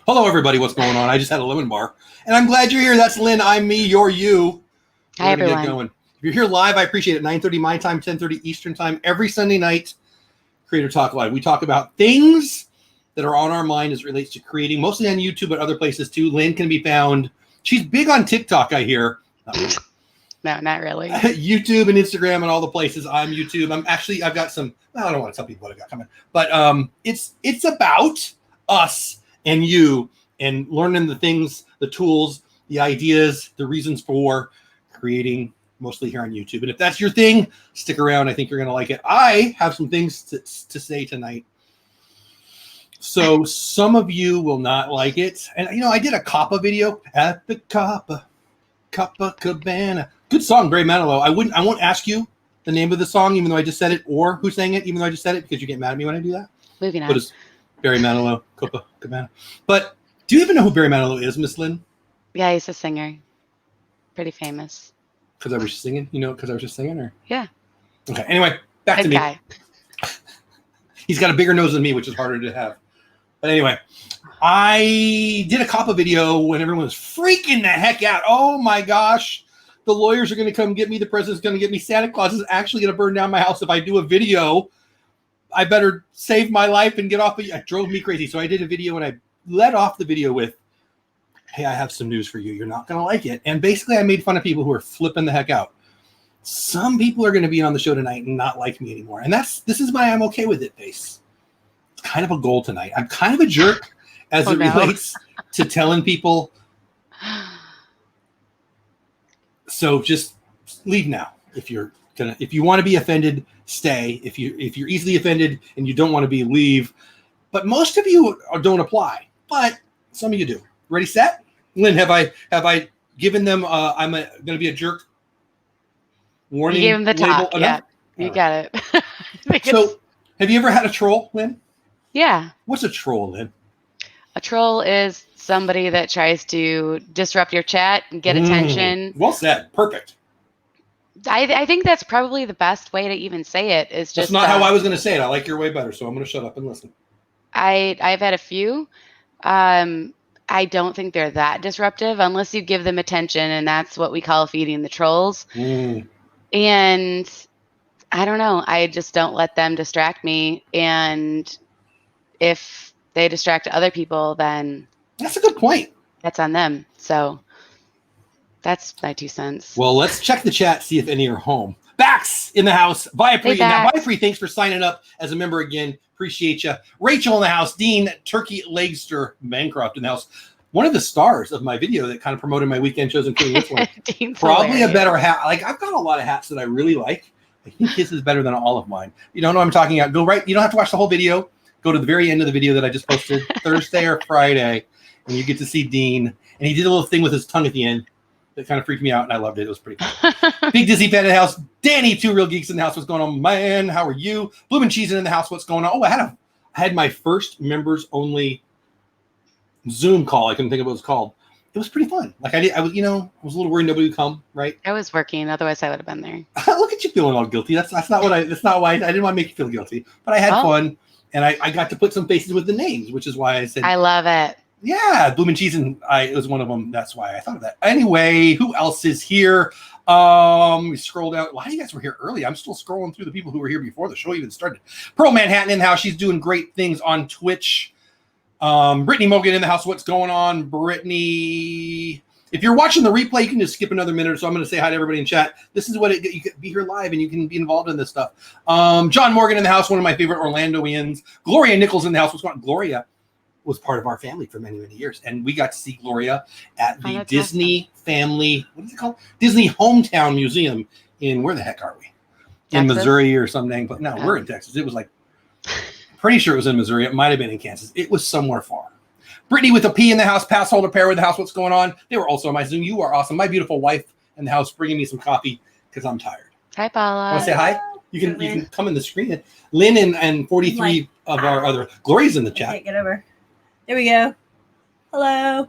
Hello, everybody. What's going on? I just had a lemon bar, and I'm glad you're here. That's Lynn. I'm me. You're you. Hi, everyone. Get going. If you're here live, I appreciate it. 9:30 my time, 10:30 Eastern time, every Sunday night. Creator Talk Live. We talk about things that are on our mind as it relates to creating, mostly on YouTube, but other places too. Lynn can be found. She's big on TikTok, I hear. No, not really. YouTube and Instagram and all the places. I'm YouTube. I've got some. Well, I don't want to tell people what I got coming, but it's about us and you and learning the things, the tools, the ideas, the reasons for creating, mostly here on YouTube. And if that's your thing, stick around. I think you're going to like it. I have some things to say tonight. So some of you will not like it. And, I did a Kappa video at the Copacabana. Good song, Barry Manilow. I won't ask you the name of the song, even though I just said it, or who sang it, even though I just said it, because you get mad at me when I do that. Moving on. But it's Barry Manilow, Copacabana. But do you even know who Barry Manilow is, Miss Lynn? Yeah, he's a singer. Pretty famous. Because I was just singing? Because I was just singing? Or? Yeah. Okay, anyway, back to me. Guy. He's got a bigger nose than me, which is harder to have. But anyway, I did a Kappa video when everyone was freaking the heck out. Oh my gosh. The lawyers are going to come get me. The president's going to get me. Santa Claus is actually going to burn down my house if I do a video. I better save my life and get off. It drove me crazy. So I did a video and I led off the video with, hey, I have some news for you. You're not going to like it. And basically I made fun of people who are flipping the heck out. Some people are going to be on the show tonight and not like me anymore. And this is my I'm okay with it face. It's kind of a goal tonight. I'm kind of a jerk as it relates to telling people. So just leave now. If you want to be offended, stay. If you're easily offended and you don't want to be, leave. But most of you don't apply. But some of you do. Ready, set? Lynn, have I given them I'm going to be a jerk warning? You gave them the top. Yeah, you got it. So have you ever had a troll, Lynn? Yeah. What's a troll, Lynn? A troll is somebody that tries to disrupt your chat and get attention. Well said. Perfect. I think that's probably the best way to even say it. Is just that's not how I was going to say it. I like your way better, so I'm going to shut up and listen. I've had a few. I don't think they're that disruptive unless you give them attention, and that's what we call feeding the trolls. And I don't know. I just don't let them distract me. And if they distract other people, then that's a good point. That's on them. So that's my 2 cents. Well, let's check the chat, see if any are home. Bax in the house. Viapre. Now, Viapre, thanks for signing up as a member again. Appreciate you. Rachel in the house. Dean Turkey Legster Bancroft in the house. One of the stars of my video that kind of promoted my weekend shows, including this one. Probably hilarious. A better hat. Like, I've got a lot of hats that I really like. I think his is better than all of mine. You don't know what I'm talking about. Go right. You don't have to watch the whole video. Go to the very end of the video that I just posted Thursday or Friday, and you get to see Dean. And he did a little thing with his tongue at the end that kind of freaked me out, and I loved it. It was pretty cool. Big Dizzy Fan in the house. Danny, 2 Real Geeks in the house. What's going on, man? How are you? Bloomin' Cheese in the house. What's going on? Oh, I had my first members only Zoom call. I couldn't think of what it was called. It was pretty fun. Like I was a little worried nobody would come. Right? I was working. Otherwise, I would have been there. Look at you feeling all guilty. That's not why I didn't want to make you feel guilty. But I had fun, and I got to put some faces with the names, which is why I said I love it. Yeah, Bloomin' Cheese it was one of them. That's why I thought of that. Anyway, who else is here? We scroll down. Why you guys were here early? I'm still scrolling through the people who were here before the show even started. Pearl Manhattan in the house. She's doing great things on Twitch. Brittany Mogan in the house. What's going on, Brittany? If you're watching the replay, you can just skip another minute. So I'm going to say hi to everybody in chat. This is what you can be here live and you can be involved in this stuff. John Morgan in the house. One of my favorite Orlandoians. Gloria Nichols in the house. What's going on? Gloria was part of our family for many, many years. And we got to see Gloria at the Disney family, what is it called? Disney Hometown Museum in, where the heck are we? In Texas? Missouri or something. But no, we're in Texas. It was like, pretty sure it was in Missouri. It might have been in Kansas. It was somewhere far. Brittany with a P in the house. Pass holder pair with the house. What's going on? They were also on my Zoom. You are awesome. My beautiful wife in the house bringing me some coffee because I'm tired. Hi, Paula. Want to say hi? You can come in the screen. Lynn and 43 of our other Gloria's in the chat. Okay, get over. There we go. Hello.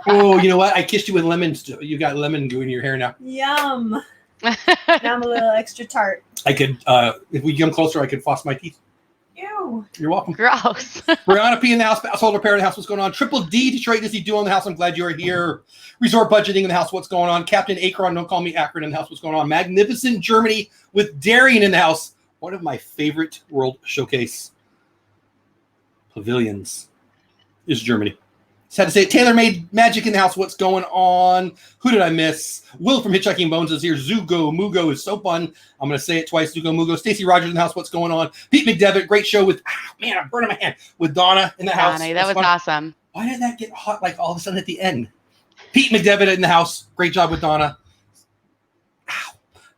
Oh, you know what? I kissed you with lemons. You got lemon goo in your hair now. Yum. Now I'm a little extra tart. I could, if we come closer, I could floss my teeth. Ew. No. You're welcome. Gross. Brianna P in the house, household repair in the house, what's going on? Triple D, Detroit Disney Duo in the house, I'm glad you are here. Resort budgeting in the house, what's going on? Captain Akron, don't call me Akron in the house, what's going on? Magnificent Germany with Darian in the house. One of my favorite World Showcase pavilions is Germany. Just had to say it. Tailor-made magic in the house. What's going on? Who did I miss? Will from Hitchhiking Bones is here. Zugo Mugo is so fun. I'm going to say it twice. Zugo Mugo. Stacy Rogers in the house. What's going on? Pete McDevitt. Great show with, man, I'm burning my hand. With Donna in the house. Donna, that was awesome. Why did that get hot like all of a sudden at the end? Pete McDevitt in the house. Great job with Donna. Ow.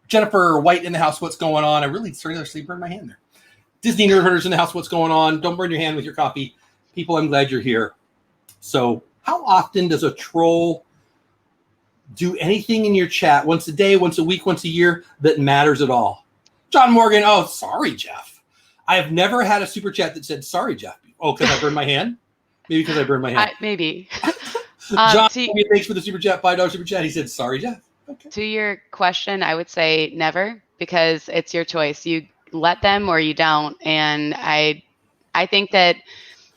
Jennifer White in the house. What's going on? I really seriously burned my hand there. Disney Nerd Herders in the house. What's going on? Don't burn your hand with your coffee. People, I'm glad you're here. So how often does a troll do anything in your chat, once a day, once a week, once a year, that matters at all? John Morgan, oh, sorry, Jeff. I have never had a super chat that said, sorry, Jeff. Oh, because I burned my hand? Maybe because I burned my hand. Maybe. John, thanks for the super chat, $5 super chat. He said, sorry, Jeff. Okay. To your question, I would say never, because it's your choice. You let them or you don't. And I think that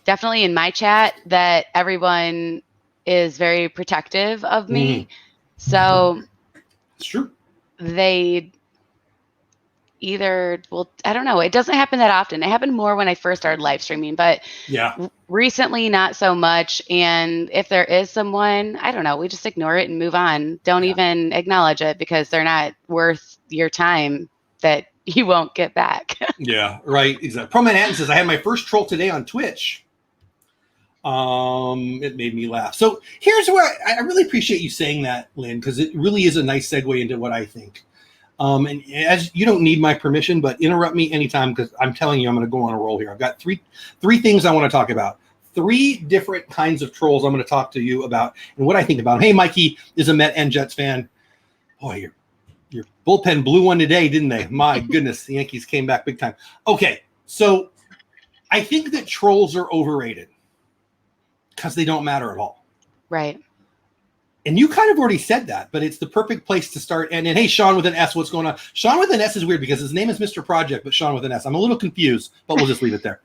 definitely in my chat that everyone is very protective of me. So it's true. They either, well, I don't know. It doesn't happen that often. It happened more when I first started live streaming, but yeah, recently not so much. And if there is someone, I don't know, we just ignore it and move on. Don't even acknowledge it, because they're not worth your time that you won't get back. Yeah, right. Exactly. Pro Manhattan says, I had my first troll today on Twitch. It made me laugh. So here's where I really appreciate you saying that, Lynn, because it really is a nice segue into what I think. And as you don't need my permission, but interrupt me anytime, because I'm telling you, I'm going to go on a roll here. I've got three things I want to talk about. 3 different kinds of trolls I'm going to talk to you about and what I think about them. Hey, Mikey is a Met and Jets fan. Boy, your bullpen blew one today, didn't they? My goodness, the Yankees came back big time. Okay, so I think that trolls are overrated because they don't matter at all. Right. And you kind of already said that, but it's the perfect place to start. And hey, Sean with an S, what's going on? Sean with an S is weird because his name is Mr. Project, but Sean with an S. I'm a little confused, but we'll just leave it there.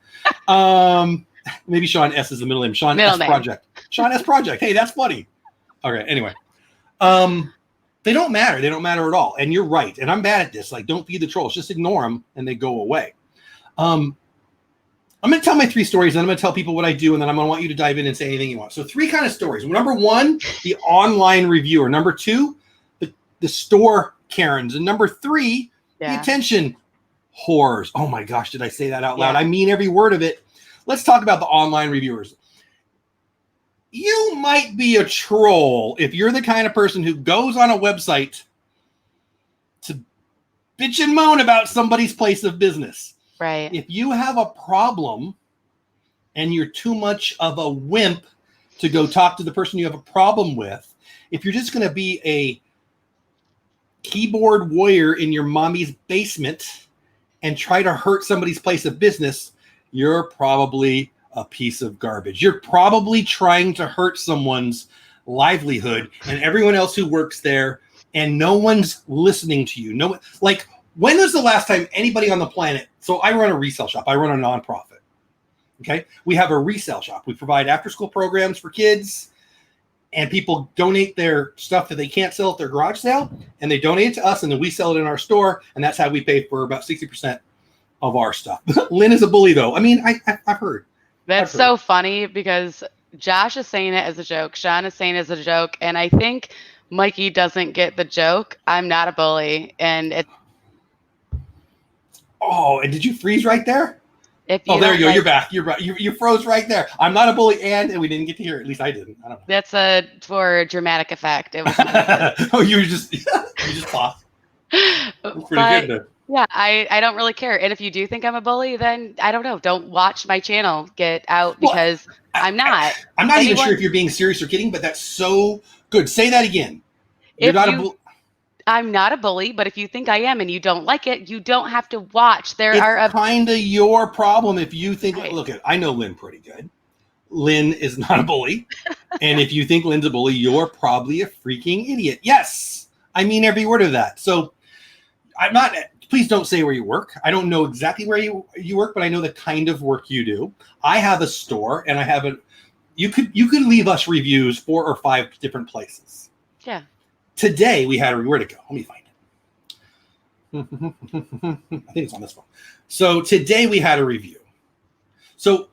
Maybe Sean S is the middle name. Sean S Project. Sean S Project. Hey, that's funny. Okay, anyway. They don't matter. They don't matter at all. And you're right. And I'm bad at this. Like, don't feed the trolls. Just ignore them and they go away. I'm going to tell my 3 stories, and I'm going to tell people what I do, and then I'm going to want you to dive in and say anything you want. So 3 kind of stories. Number 1, the online reviewer. Number 2, the store Karens. And number 3, the attention whores. Oh my gosh, did I say that out loud? I mean every word of it. Let's talk about the online reviewers. You might be a troll if you're the kind of person who goes on a website to bitch and moan about somebody's place of business. Right. If you have a problem and you're too much of a wimp to go talk to the person you have a problem with, if you're just going to be a keyboard warrior in your mommy's basement and try to hurt somebody's place of business, you're probably a piece of garbage. You're probably trying to hurt someone's livelihood and everyone else who works there, and no one's listening to you. No, like, when was the last time anybody on the planet? So I run a resale shop. I run a nonprofit. Okay. We have a resale shop. We provide after school programs for kids, and people donate their stuff that they can't sell at their garage sale, and they donate it to us, and then we sell it in our store. And that's how we pay for about 60% of our stuff. Lynn is a bully though. I mean, I've heard. That's so funny because Josh is saying it as a joke. Sean is saying it as a joke. And I think Mikey doesn't get the joke. I'm not a bully. And it's, oh, and did you freeze right there? If you there you go. You're back. You're right. You froze right there. I'm not a bully, and we didn't get to hear it. At least I didn't. I don't know. That's for dramatic effect. It was oh, you just pop. Pretty good though. Yeah, I don't really care. And if you do think I'm a bully, then I don't know. Don't watch my channel. Get out, because I'm not. I'm not even sure if you're being serious or kidding, but that's so good. Say that again. You're not a bully. I'm not a bully, but if you think I am and you don't like it, you don't have to watch. It's kind of your problem if you think, look, I know Lynn pretty good. Lynn is not a bully. And if you think Lynn's a bully, you're probably a freaking idiot. Yes. I mean every word of that. So I'm not Please don't say where you work. I don't know exactly where you work, but I know the kind of work you do. I have a store, and I have you could leave us reviews 4 or 5 different places. Yeah. Today we had where'd it go? Let me find it. I think it's on this one. So today we had a review. So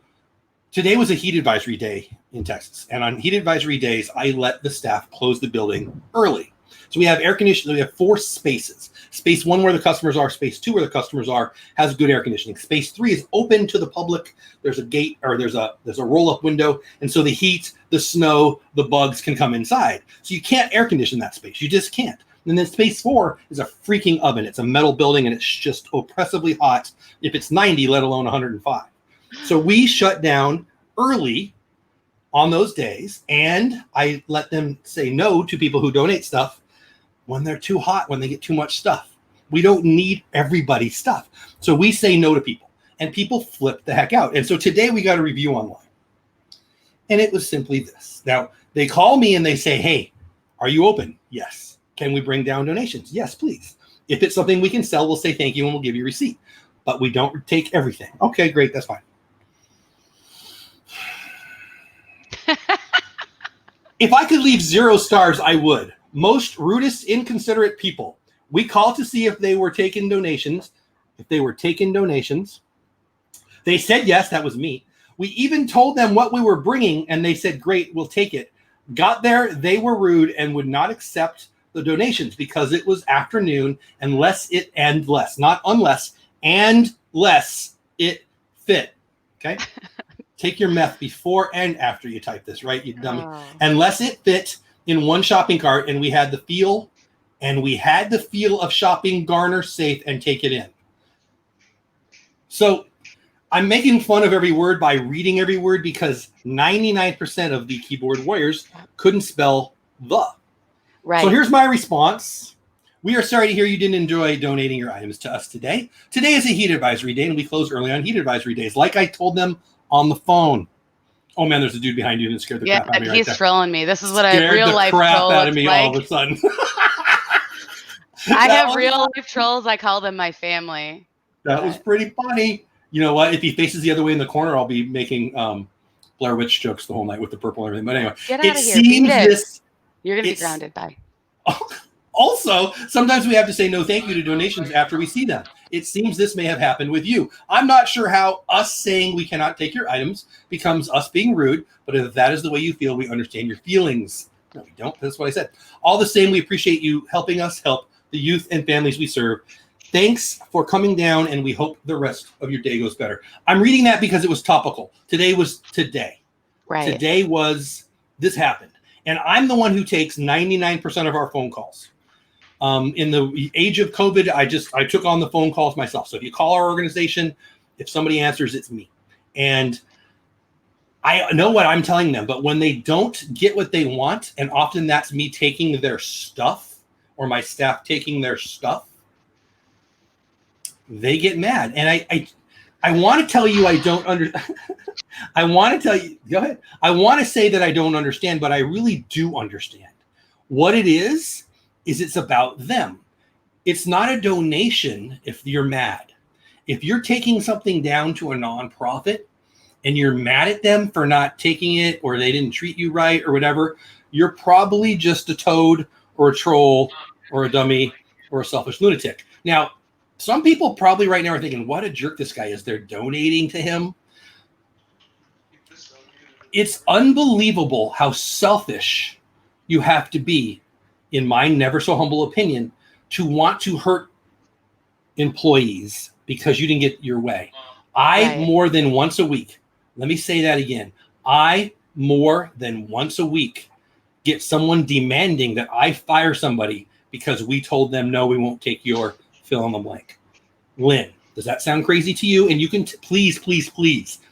today was a heat advisory day in Texas. And on heat advisory days, I let the staff close the building early. So we have air conditioning. We have 4 spaces. Space 1 where the customers are. Space 2 where the customers are has good air conditioning. Space 3 is open to the public. There's a gate, or there's a roll-up window. And so the heat, the snow, the bugs can come inside. So you can't air condition that space. You just can't. And then space 4 is a freaking oven. It's a metal building, and it's just oppressively hot if it's 90, let alone 105. So we shut down early on those days, and I let them say no to people who donate stuff when they're too hot, when they get too much stuff. We don't need everybody's stuff. So we say no to people, and people flip the heck out. And so today we got a review online, and it was simply this. Now, they call me and they say, hey, are you open? Yes. Can we bring down donations? Yes, please. If it's something we can sell, we'll say thank you and we'll give you a receipt. But we don't take everything. Okay, great. That's fine. If I could leave 0 stars, I would. Most rudest, inconsiderate people. We called to see if they were taking donations. They said yes, that was me. We even told them what we were bringing, and they said, great, we'll take it. Got there, they were rude and would not accept the donations because it was afternoon, unless it fit. Okay? Take your meth before and after you type this, right, you dummy. Oh. Unless it fit in one shopping cart, and we had the feel of shopping, garner safe, and take it in. So I'm making fun of every word by reading every word because 99% of the keyboard warriors couldn't spell the. Right. So here's my response. We are sorry to hear you didn't enjoy donating your items to us today. Today is a heat advisory day, and we close early on heat advisory days, like I told them on the phone. Oh man, there's a dude behind you and scared the crap out of me. Yeah, he's trolling me. This is what I real life troll crap out of me like. all of a sudden. I have real life trolls. I call them my family. That was pretty funny. You know what? If he faces the other way in the corner, I'll be making Blair Witch jokes the whole night with the purple and everything. But anyway, get out of here. You're gonna be grounded. Bye. Also, sometimes we have to say no thank you to donations after we see them. It seems this may have happened with you. I'm not sure how us saying we cannot take your items becomes us being rude, but if that is the way you feel, we understand your feelings. No, we don't. That's what I said. All the same, we appreciate you helping us help the youth and families we serve. Thanks for coming down, and we hope the rest of your day goes better. I'm reading that because it was topical. Today was today. Right. Today was this happened. And I'm the one who takes 99% of our phone calls. In the age of COVID, I took on the phone calls myself. So if you call our organization, if somebody answers, it's me. And I know what I'm telling them, but when they don't get what they want, and often that's me taking their stuff or my staff taking their stuff, they get mad. And I want to tell you I don't understand. I want to tell you, go ahead. I want to say that I don't understand, but I really do understand. What it is it's about them. It's not a donation if you're mad. If you're taking something down to a nonprofit and you're mad at them for not taking it, or they didn't treat you right or whatever, you're probably just a toad or a troll or a dummy or a selfish lunatic. Now, some people probably right now are thinking, what a jerk this guy is. They're donating to him. It's unbelievable how selfish you have to be, in my never so humble opinion, to want to hurt employees because you didn't get your way. More than once a week, let me say that again. More than once a week get someone demanding that I fire somebody because we told them, no, we won't take your fill in the blank. Lynn, does that sound crazy to you? And you can please,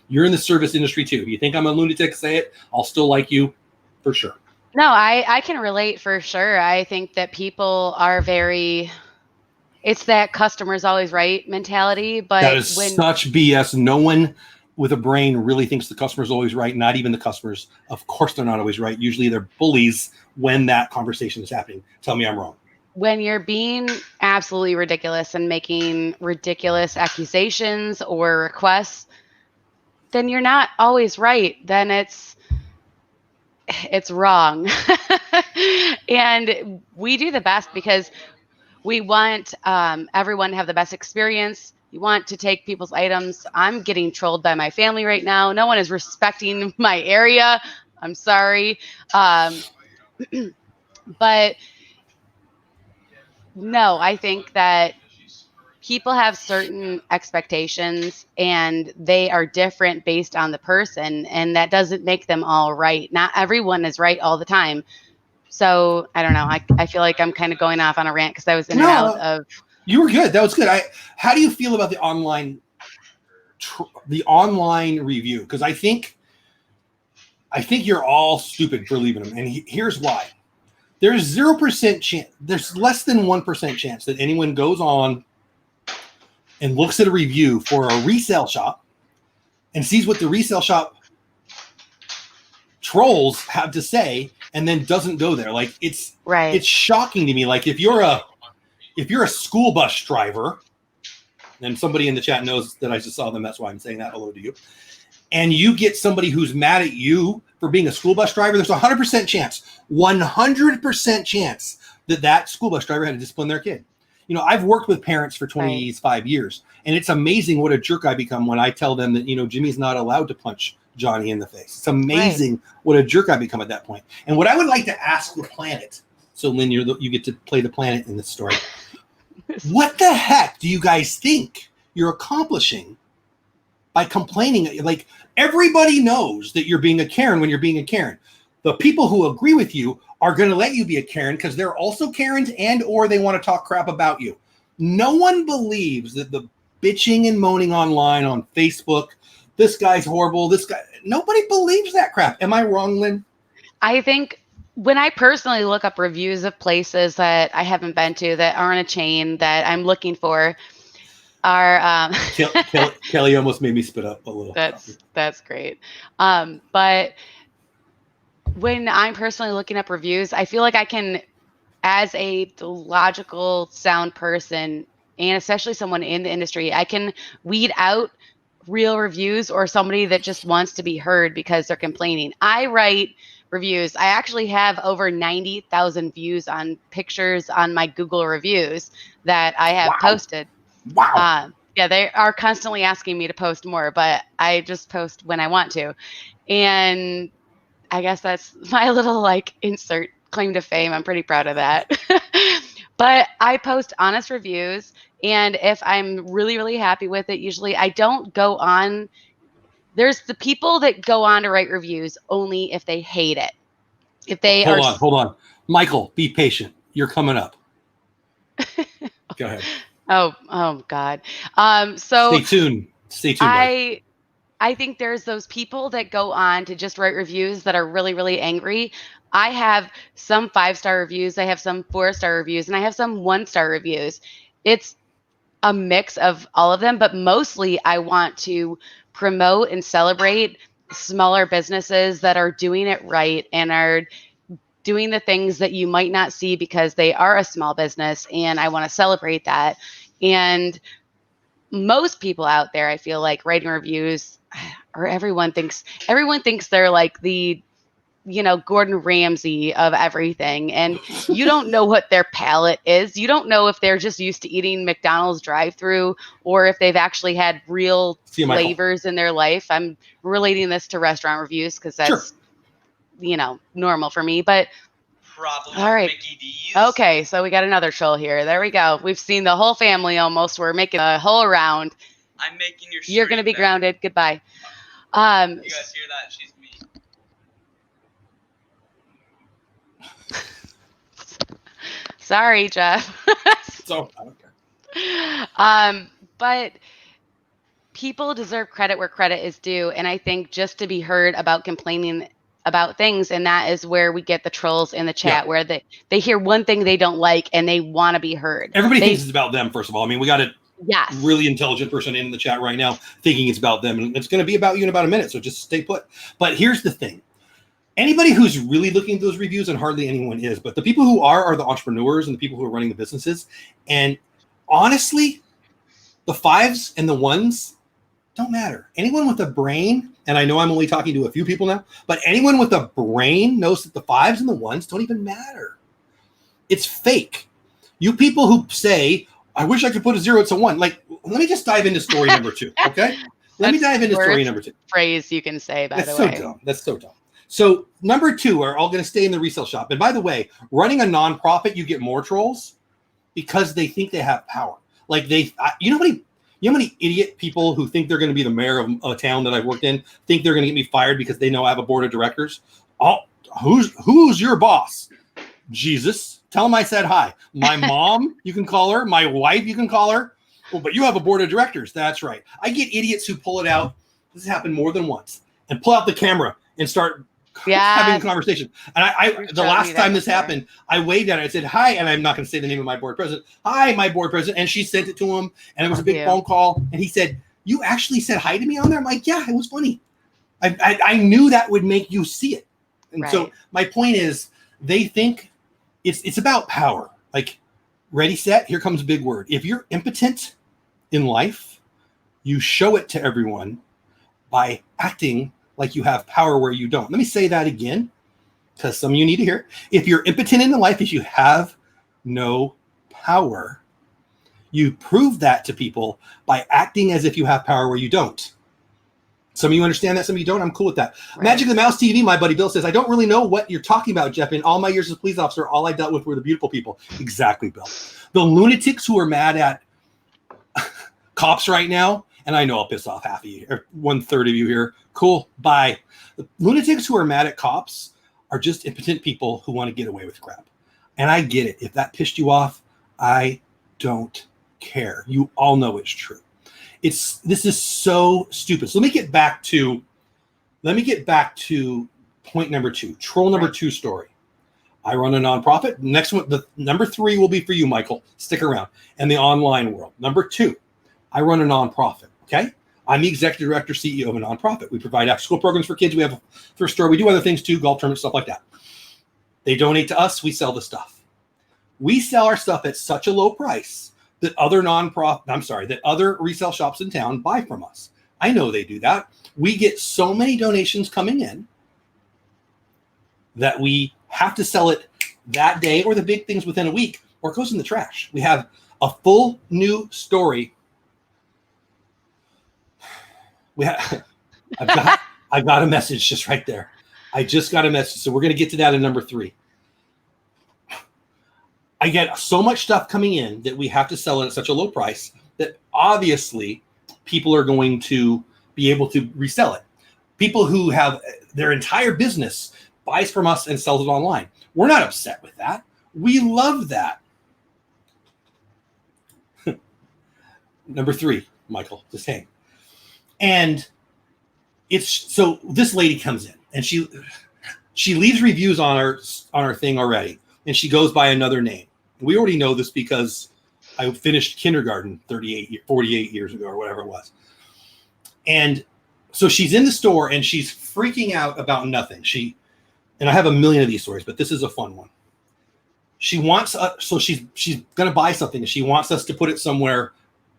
you're in the service industry too. If you think I'm a lunatic, say it. I'll still like you for sure. No, I can relate for sure. I think that people are it's that customer's always right mentality. But that is such BS. No one with a brain really thinks the customer's always right. Not even the customers. Of course, they're not always right. Usually they're bullies when that conversation is happening. Tell me I'm wrong. when you're being absolutely ridiculous and making ridiculous accusations or requests, then you're not always right. Then it's wrong. And we do the best because we want everyone to have the best experience. You want to take people's items. I'm getting trolled by my family right now. No one is respecting my area. I'm sorry. But no, I think that people have certain expectations and they are different based on the person. And that doesn't make them all right. Not everyone is right all the time. So I don't know. I feel like I'm kind of going off on a rant because I was in and out of. You were good. That was good. How do you feel about the online review? Because I think you're all stupid for leaving them, and here's why. There's 0% chance. There's less than 1% chance that anyone goes on and looks at a review for a resale shop and sees what the resale shop trolls have to say and then doesn't go there. Like it's shocking to me. Like if you're a school bus driver, and somebody in the chat knows that I just saw them, that's why I'm saying that. Hello to you. And you get somebody who's mad at you for being a school bus driver, there's 100% chance that school bus driver had to discipline their kid. You know, I've worked with parents for 25 years, and it's amazing what a jerk I become when I tell them that, you know, Jimmy's not allowed to punch Johnny in the face. It's amazing what a jerk I become at that point. And what I would like to ask the planet, so Lynn, you get to play the planet in this story. What the heck do you guys think you're accomplishing by complaining? Like, everybody knows that you're being a Karen when you're being a Karen. The people who agree with you are going to let you be a Karen because they're also Karens or they want to talk crap about you. No one believes that the bitching and moaning online on Facebook, this guy's horrible, nobody believes that crap. Am I wrong, Lynn? I think when I personally look up reviews of places that I haven't been to that aren't a chain that I'm looking for are Kelly almost made me spit up a little. That's great. But when I'm personally looking up reviews, I feel like I can, as a logical, sound person, and especially someone in the industry, I can weed out real reviews or somebody that just wants to be heard because they're complaining. I write reviews. I actually have over 90,000 views on pictures on my Google reviews that I have posted. Wow. Yeah, they are constantly asking me to post more, but I just post when I want to. And I guess that's my little insert claim to fame. I'm pretty proud of that. But I post honest reviews. And if I'm really, really happy with it, usually I don't go on. There's the people that go on to write reviews only if they hate it. If they Hold on. Michael, be patient. You're coming up. Go ahead. Oh God. So stay tuned. I think there's those people that go on to just write reviews that are really, really angry. I have some 5-star reviews. I have some 4-star reviews, and I have some 1-star reviews. It's a mix of all of them, but mostly I want to promote and celebrate smaller businesses that are doing it right and are doing the things that you might not see because they are a small business, and I want to celebrate that. And most people out there, I feel like, writing reviews, or everyone thinks they're like the, Gordon Ramsay of everything. And you don't know what their palate is. You don't know if they're just used to eating McDonald's drive-through or if they've actually had real flavors in their life. I'm relating this to restaurant reviews because that's, normal for me. But Probably all right. Mickey D's. Okay, so we got another troll here. There we go. We've seen the whole family almost. We're making a whole round. I'm making your You're going to be better. grounded. Goodbye. You guys hear that? She's mean. Sorry, Jeff. So I don't care. But people deserve credit where credit is due, and I think just to be heard about complaining about things, and that is where we get the trolls in the chat, where they hear one thing they don't like and they want to be heard. Everybody thinks it's about them, first of all. I mean, we got a Yes. really intelligent person in the chat right now thinking it's about them, and it's going to be about you in about a minute, so just stay put. But here's the thing. Anybody who's really looking at those reviews, and hardly anyone is, but the people who are the entrepreneurs and the people who are running the businesses. And honestly, the 5s and the 1s don't matter. Anyone with a brain, and I know I'm only talking to a few people now, but anyone with a brain knows that the 5s and the 1s don't even matter. It's fake. You people who say, I wish I could put a 0 to 1. Like, let me just dive into story number 2, okay? Let me dive into story number 2. Phrase you can say, by That's the way. That's so dumb. That's so dumb. So number 2 are all going to stay in the resale shop. And by the way, running a nonprofit, you get more trolls because they think they have power. Like you know how many idiot people who think they're going to be the mayor of a town that I've worked in think they're going to get me fired because they know I have a board of directors? Oh, who's your boss? Jesus. Tell them I said hi. My mom, you can call her. My wife, you can call her. Oh, but you have a board of directors. That's right. I get idiots who pull it out. This has happened more than once. And pull out the camera and start having a conversation. And the last time this happened, I waved at her. I said, hi. And I'm not going to say the name of my board president. Hi, my board president. And she sent it to him. And it was a big phone call. And he said, you actually said hi to me on there? I'm like, yeah, it was funny. I knew that would make you see it. And so my point is, they think it's about power. Like, ready, set, here comes a big word. If you're impotent in life, you show it to everyone by acting like you have power where you don't. Let me say that again, because some of you need to hear it. If you're impotent in life, if you have no power, you prove that to people by acting as if you have power where you don't. Some of you understand that, some of you don't. I'm cool with that. Right. Magic of the Mouse TV, my buddy Bill says, I don't really know what you're talking about, Jeff. In all my years as a police officer, all I dealt with were the beautiful people. Exactly, Bill. The lunatics who are mad at cops right now, and I know I'll piss off half of you, or 1/3 of you here. Cool, bye. The lunatics who are mad at cops are just impotent people who want to get away with crap. And I get it. If that pissed you off, I don't care. You all know it's true. This is so stupid. So let me get back to point number 2, troll number 2 story. I run a nonprofit. Next one, the number 3 will be for you, Michael. Stick around. And the online world. Number 2, I run a nonprofit. Okay. I'm the executive director, CEO of a nonprofit. We provide after-school programs for kids. We have a thrift store. We do other things too, golf tournaments, stuff like that. They donate to us. We sell the stuff. We sell our stuff at such a low price that other resale shops in town buy from us. I know they do that. We get so many donations coming in that we have to sell it that day or the big things within a week, or it goes in the trash. We have a full new story. I got a message just right there. I just got a message. So we're going to get to that in number 3. I get so much stuff coming in that we have to sell it at such a low price that obviously people are going to be able to resell it. People who have their entire business buys from us and sells it online. We're not upset with that. We love that. Number 3, Michael, just hang. And so this lady comes in and she leaves reviews on our thing already, and she goes by another name. We already know this because I finished kindergarten 48 years ago or whatever it was. And so she's in the store and she's freaking out about nothing. And I have a million of these stories, but this is a fun one. She wants so she's going to buy something and she wants us to put it somewhere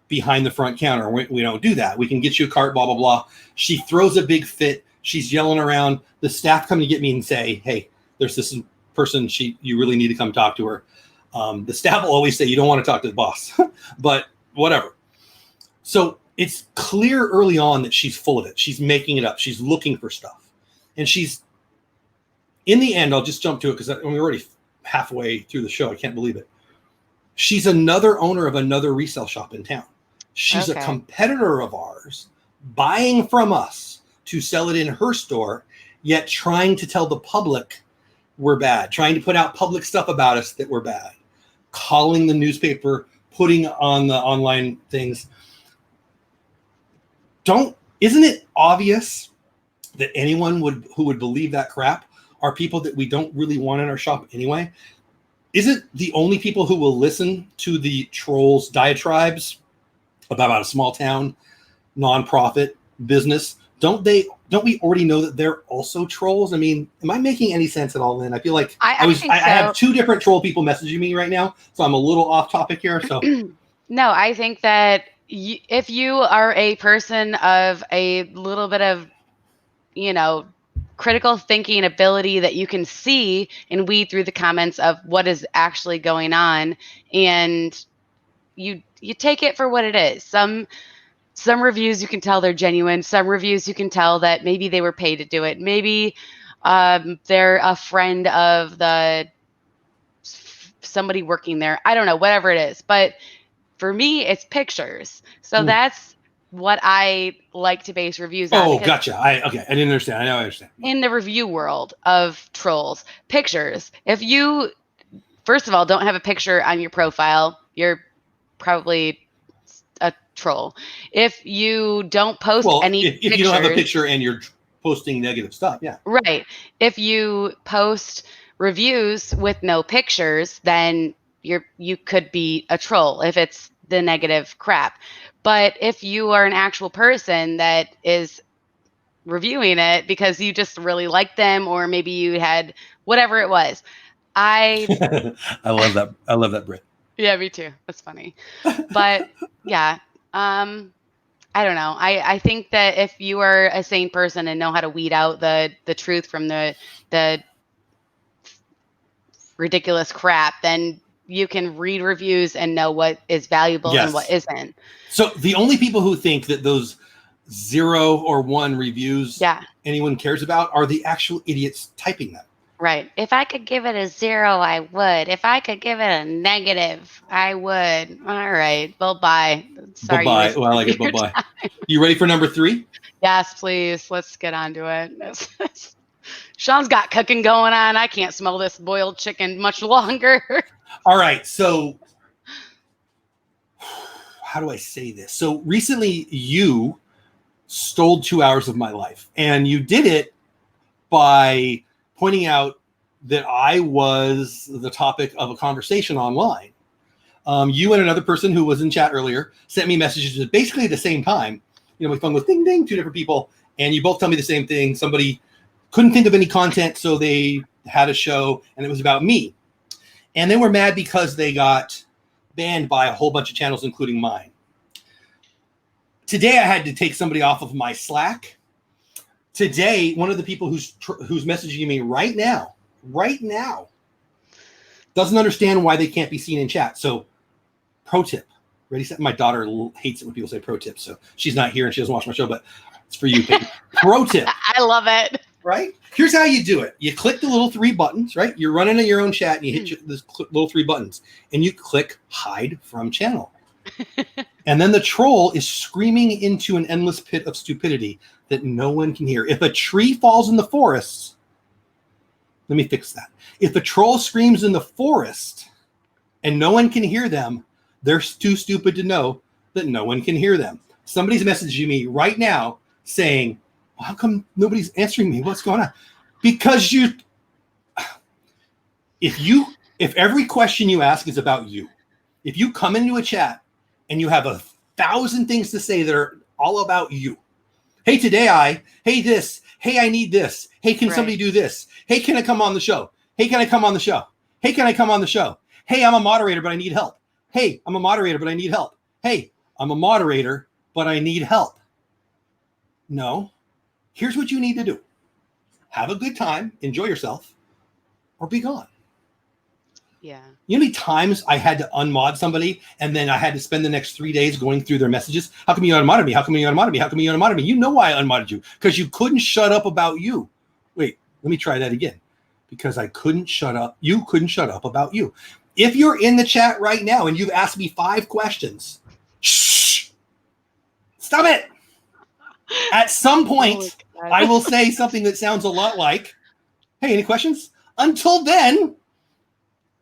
behind the front counter. We don't do that. We can get you a cart, blah, blah, blah. She throws a big fit. She's yelling around. The staff come to get me and say, hey, there's this person. You really need to come talk to her. The staff will always say, you don't want to talk to the boss, but whatever. So it's clear early on that she's full of it. She's making it up. She's looking for stuff. And in the end, I'll just jump to it because we're already halfway through the show. I can't believe it. She's another owner of another resale shop in town. She's a competitor of ours, buying from us to sell it in her store, yet trying to tell the public we're bad, trying to put out public stuff about us that we're bad, calling the newspaper, putting on the online things. Isn't it obvious that anyone who would believe that crap are people that we don't really want in our shop anyway? Isn't the only people who will listen to the trolls' diatribes about a small town nonprofit business don't we already know that they're also trolls? I mean, am I making any sense at all, Lynn? I feel like I have two different troll people messaging me right now, so I'm a little off topic here. So no, I think that if you are a person of a little bit of, critical thinking ability, that you can see and weed through the comments of what is actually going on, and you take it for what it is. Some reviews you can tell they're genuine. Some reviews you can tell that maybe they were paid to do it. Maybe they're a friend of somebody working there. I don't know, whatever it is. But for me, it's pictures. So that's what I like to base reviews on. Oh, gotcha. I didn't understand. I understand. In the review world of trolls, pictures. If you, first of all, don't have a picture on your profile, you're probably a troll. If you don't post any if pictures, you don't have a picture and you're posting negative stuff, yeah. Right. If you post reviews with no pictures, then you could be a troll if it's the negative crap. But if you are an actual person that is reviewing it because you just really like them, or maybe you had whatever it was, I love that. I love that, Britt. Yeah, me too. That's funny. But yeah, I don't know. I think that if you are a sane person and know how to weed out the truth from the ridiculous crap, then you can read reviews and know what is valuable and what isn't. So the only people who think that those 0 or 1 reviews anyone cares about are the actual idiots typing them. Right. If I could give it a 0, I would. If I could give it a negative, I would. All right. Well, bye. Sorry. Bye-bye. Well, I like it. Bye-bye. You ready for number 3? Yes, please. Let's get on to it. Sean's got cooking going on. I can't smell this boiled chicken much longer. All right. So how do I say this? So recently you stole 2 hours of my life, and you did it by pointing out that I was the topic of a conversation online. You and another person who was in chat earlier sent me messages at basically the same time. My phone goes ding, ding, 2 different people. And you both tell me the same thing. Somebody couldn't think of any content, so they had a show, and it was about me. And they were mad because they got banned by a whole bunch of channels, including mine. Today, I had to take somebody off of my Slack. Today, one of the people who's messaging me right now, doesn't understand why they can't be seen in chat. So, pro tip. Ready, set? My daughter hates it when people say pro tip, so she's not here and she doesn't watch my show, but it's for you, Peyton. Pro tip. I love it. Right? Here's how you do it. You click the little 3 buttons, right? You're running in your own chat and you hit the little 3 buttons, and you click hide from channel. And then the troll is screaming into an endless pit of stupidity that no one can hear. If a tree falls in the forest, let me fix that. If a troll screams in the forest and no one can hear them, they're too stupid to know that no one can hear them. Somebody's messaging me right now saying, how come nobody's answering me? What's going on? Because if every question you ask is about you, if you come into a chat and you have 1,000 things to say that are all about you. Hey, hey, this. Hey, I need this. Hey, can somebody do this? Hey, can I come on the show? Hey, can I come on the show? Hey, can I come on the show? Hey, I'm a moderator, but I need help. Hey, I'm a moderator, but I need help. Hey, I'm a moderator, but I need help. No. Here's what you need to do. Have a good time, enjoy yourself, or be gone. Yeah. You know how many times I had to unmod somebody and then I had to spend the next 3 days going through their messages? How come you unmodded me? How come you unmodded me? How come you unmodded me? You know why I unmodded you. Because you couldn't shut up about you. Wait, let me try that again. Because I couldn't shut up. You couldn't shut up about you. If you're in the chat right now and you've asked me 5 questions, shh, stop it. At some point, I will say something that sounds a lot like, hey, any questions? Until then,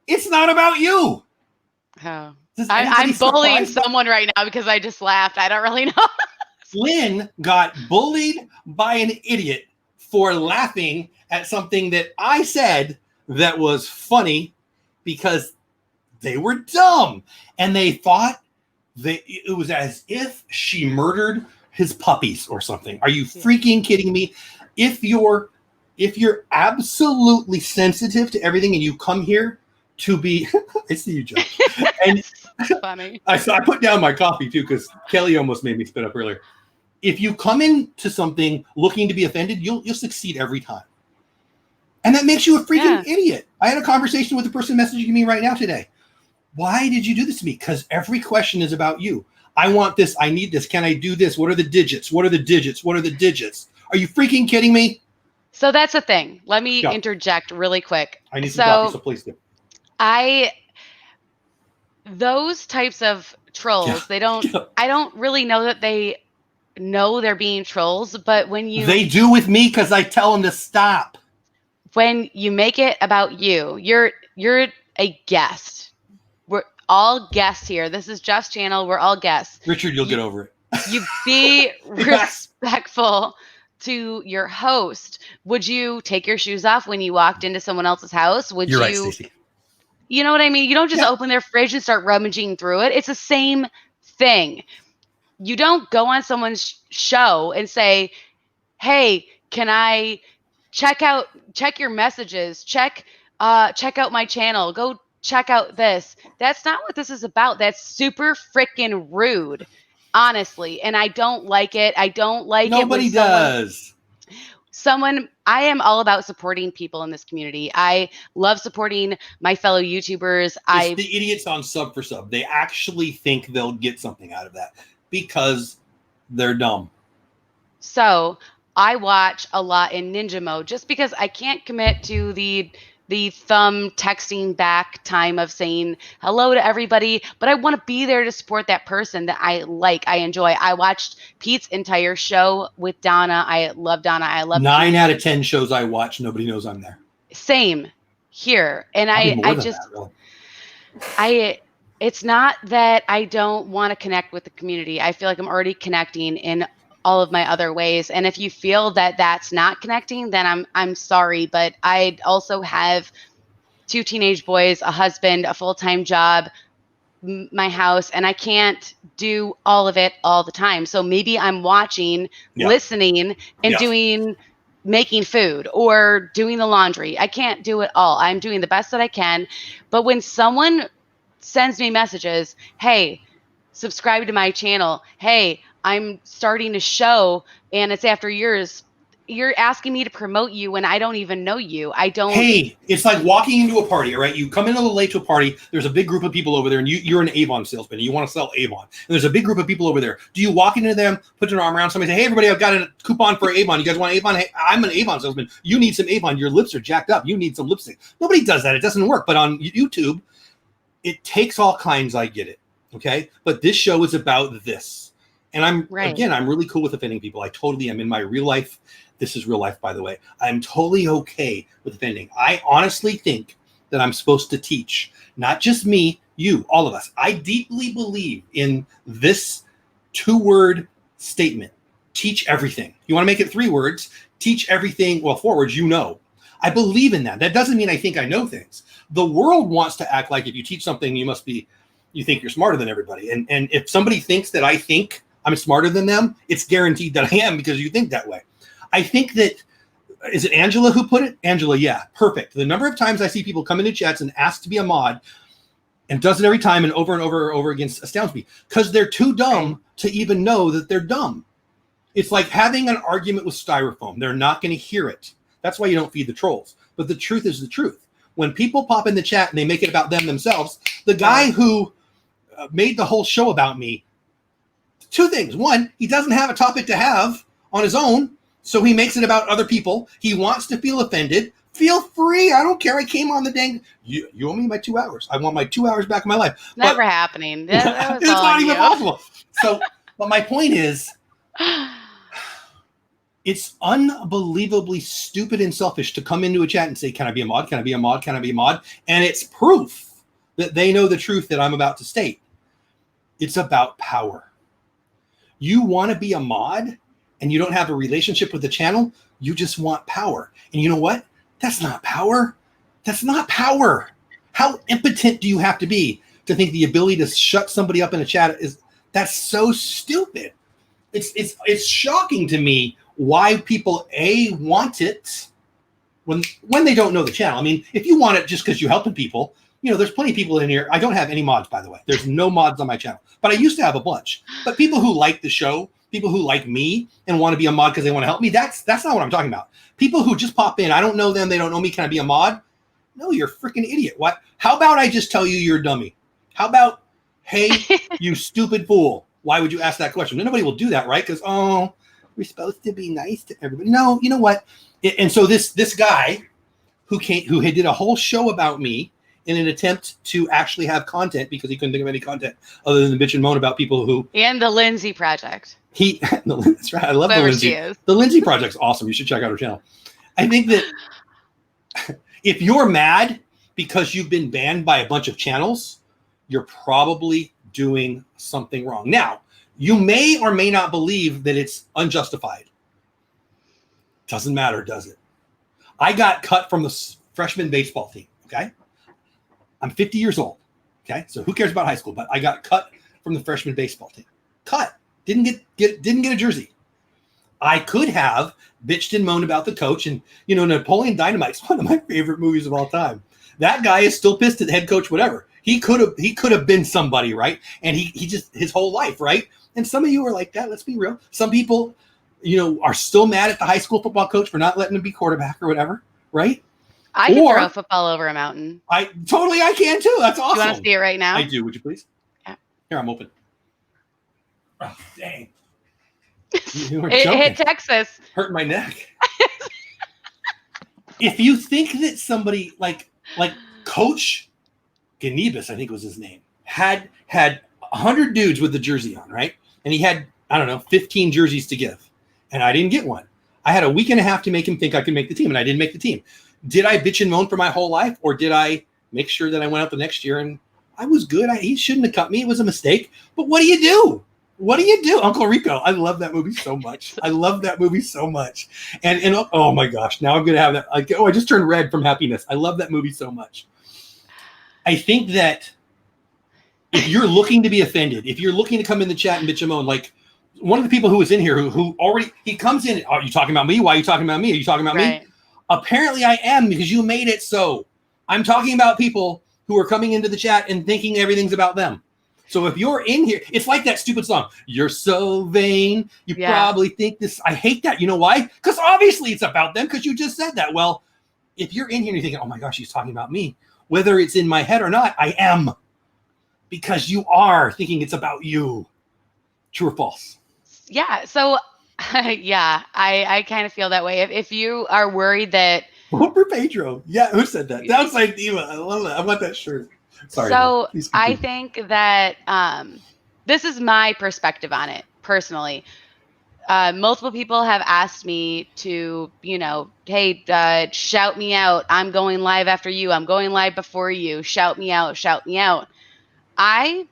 it's not about you. Oh. I'm bullying someone right now because I just laughed. I don't really know. Lynn got bullied by an idiot for laughing at something that I said that was funny because they were dumb. And they thought that it was as if she murdered his puppies or something. Are you freaking kidding me? If you're absolutely sensitive to everything and you come here to be, I see you, Joe. And funny. I put down my coffee too because Kelly almost made me spit up earlier. If you come into something looking to be offended, you'll succeed every time. And that makes you a freaking idiot. I had a conversation with the person messaging me right now today. Why did you do this to me? Because every question is about you. I want this. I need this. Can I do this? What are the digits? What are the digits? What are the digits? Are you freaking kidding me? So that's the thing. Let me interject really quick. I need some coffee, so please do. Those types of trolls, I don't really know that they know they're being trolls, but they do with me because I tell them to stop. When you make it about you, you're a guest. We're all guests here. This is Jeff's channel. We're all guests. Richard, you'll get over it. You be respectful to your host. Would you take your shoes off when you walked into someone else's house? You're right, Stacey. You know what I mean? You don't just open their fridge and start rummaging through it. It's the same thing. You don't go on someone's show and say, hey, can I check your messages, check out my channel, go check out this. That's not what this is about. That's super freaking rude, honestly. And I don't like it. Nobody does. I am all about supporting people in this community. I love supporting my fellow YouTubers. It's the idiots on sub for sub. They actually think they'll get something out of that because they're dumb. So I watch a lot in ninja mode just because I can't commit to the thumb texting back time of saying hello to everybody, but I want to be there to support that person that I like, I enjoy. I watched Pete's entire show with Donna. I love Donna. I love 9 out of 10 shows I watch. Nobody knows I'm there. Same here. And it's not that I don't want to connect with the community. I feel like I'm already connecting in all of my other ways. And if you feel that that's not connecting, then I'm sorry. But I also have 2 teenage boys, a husband, a full-time job, my house, and I can't do all of it all the time. So maybe I'm watching, listening, and making food or doing the laundry. I can't do it all. I'm doing the best that I can. But when someone sends me messages, hey, subscribe to my channel. Hey, I'm starting a show and it's after yours. You're asking me to promote you when I don't even know you. Hey, it's like walking into a party, all right? You come in a little late to a party. There's a big group of people over there and you're an Avon salesman and you want to sell Avon. And there's a big group of people over there. Do you walk into them, put your arm around somebody, say, hey, everybody, I've got a coupon for Avon. You guys want Avon? Hey, I'm an Avon salesman. You need some Avon. Your lips are jacked up. You need some lipstick. Nobody does that. It doesn't work. But on YouTube, it takes all kinds. I get it. Okay. But this show is about this. And I'm really cool with offending people. I totally am. In my real life, this is real life, by the way, I'm totally okay with offending. I honestly think that I'm supposed to teach, not just me, you, all of us. I deeply believe in this 2-word statement, teach everything. You want to make it 3 words, teach everything, 4 words, I believe in that. That doesn't mean I think I know things. The world wants to act like if you teach something, you think you're smarter than everybody. And if somebody thinks that I think I'm smarter than them, it's guaranteed that I am because you think that way. I think that, is it Angela who put it? Angela, yeah, perfect. The number of times I see people come into chats and ask to be a mod and does it every time and over again astounds me because they're too dumb to even know that they're dumb. It's like having an argument with styrofoam. They're not going to hear it. That's why you don't feed the trolls. But the truth is the truth. When people pop in the chat and they make it about themselves, the guy who made the whole show about me, 2 things. 1, he doesn't have a topic to have on his own, so he makes it about other people. He wants to feel offended. Feel free. I don't care. I came on the dang. You owe me my 2 hours. I want my 2 hours back in my life. Never happening. That it's not even possible. So, but my point is, it's unbelievably stupid and selfish to come into a chat and say, can I be a mod? Can I be a mod? Can I be a mod? And it's proof that they know the truth that I'm about to state. It's about power. You want to be a mod and you don't have a relationship with the channel, you just want power. And you know what? That's not power. That's not power. How impotent do you have to be to think the ability to shut somebody up in a chat that's so stupid? it's shocking to me why people want it when they don't know the channel. I mean, if you want it just because you're helping people, there's plenty of people in here. I don't have any mods, by the way. There's no mods on my channel, but I used to have a bunch. But people who like the show, people who like me and want to be a mod because they want to help me, that's not what I'm talking about. People who just pop in, I don't know them, they don't know me, can I be a mod? No, you're a freaking idiot. What? How about I just tell you you're a dummy? How about, hey, you stupid fool? Why would you ask that question? Nobody will do that, right? Because, we're supposed to be nice to everybody. No, you know what? And so this guy who did a whole show about me in an attempt to actually have content because he couldn't think of any content other than bitch and moan about people who... And the Lindsay Project. That's right. I love Whoever the Lindsay. she is. The Lindsay Project's awesome. You should check out her channel. I think that if you're mad because you've been banned by a bunch of channels, you're probably doing something wrong. Now, you may or may not believe that it's unjustified. Doesn't matter, does it? I got cut from the freshman baseball team, okay? I'm 50 years old, okay? So who cares about high school? But I got cut from the freshman baseball team. Cut. Didn't get a jersey. I could have bitched and moaned about the coach, and Napoleon Dynamite's one of my favorite movies of all time. That guy is still pissed at the head coach, whatever. He could have been somebody, right? And he just his whole life, right? And some of you are like that. Let's be real. Some people, are still mad at the high school football coach for not letting him be quarterback or whatever, right? I can throw a football over a mountain. I can too. That's awesome. You want to see it right now? I do. Would you please? Yeah. Here, I'm open. Oh, dang. You were It joking. hit Texas. Hurting my neck. If you think that somebody like Coach Ganibus, I think was his name, had 100 dudes with the jersey on, right? And he had, 15 jerseys to give. And I didn't get one. I had a week and a half to make him think I could make the team, and I didn't make the team. Did I bitch and moan for my whole life, or did I make sure that I went out the next year and I was good? He shouldn't have cut me. It was a mistake. But what do you do? What do you do? Uncle Rico. I love that movie so much. And oh my gosh, now I'm going to have that. I just turned red from happiness. I love that movie so much. I think that if you're looking to be offended, if you're looking to come in the chat and bitch and moan, like one of the people who was in here who already, he comes in, are you talking about me? Why are you talking about me? Are you talking about me? Apparently I am, because you made it so. I'm talking about people who are coming into the chat and thinking everything's about them. So if you're in here, it's like that stupid song, you're so vain, you probably think this. I hate that. You know why? Because obviously it's about them, because you just said that. Well, if you're in here and you're thinking, oh my gosh, he's talking about me, whether it's in my head or not, I am. Because you are thinking it's about you. True or false? Yeah. So, I kind of feel that way. If you are worried that... Vote for Pedro. Yeah, who said that? Downside Diva. I love that. I want that shirt. Sorry. So I think that this is my perspective on it personally. Multiple people have asked me to, hey, shout me out. I'm going live after you. I'm going live before you. Shout me out. Shout me out. I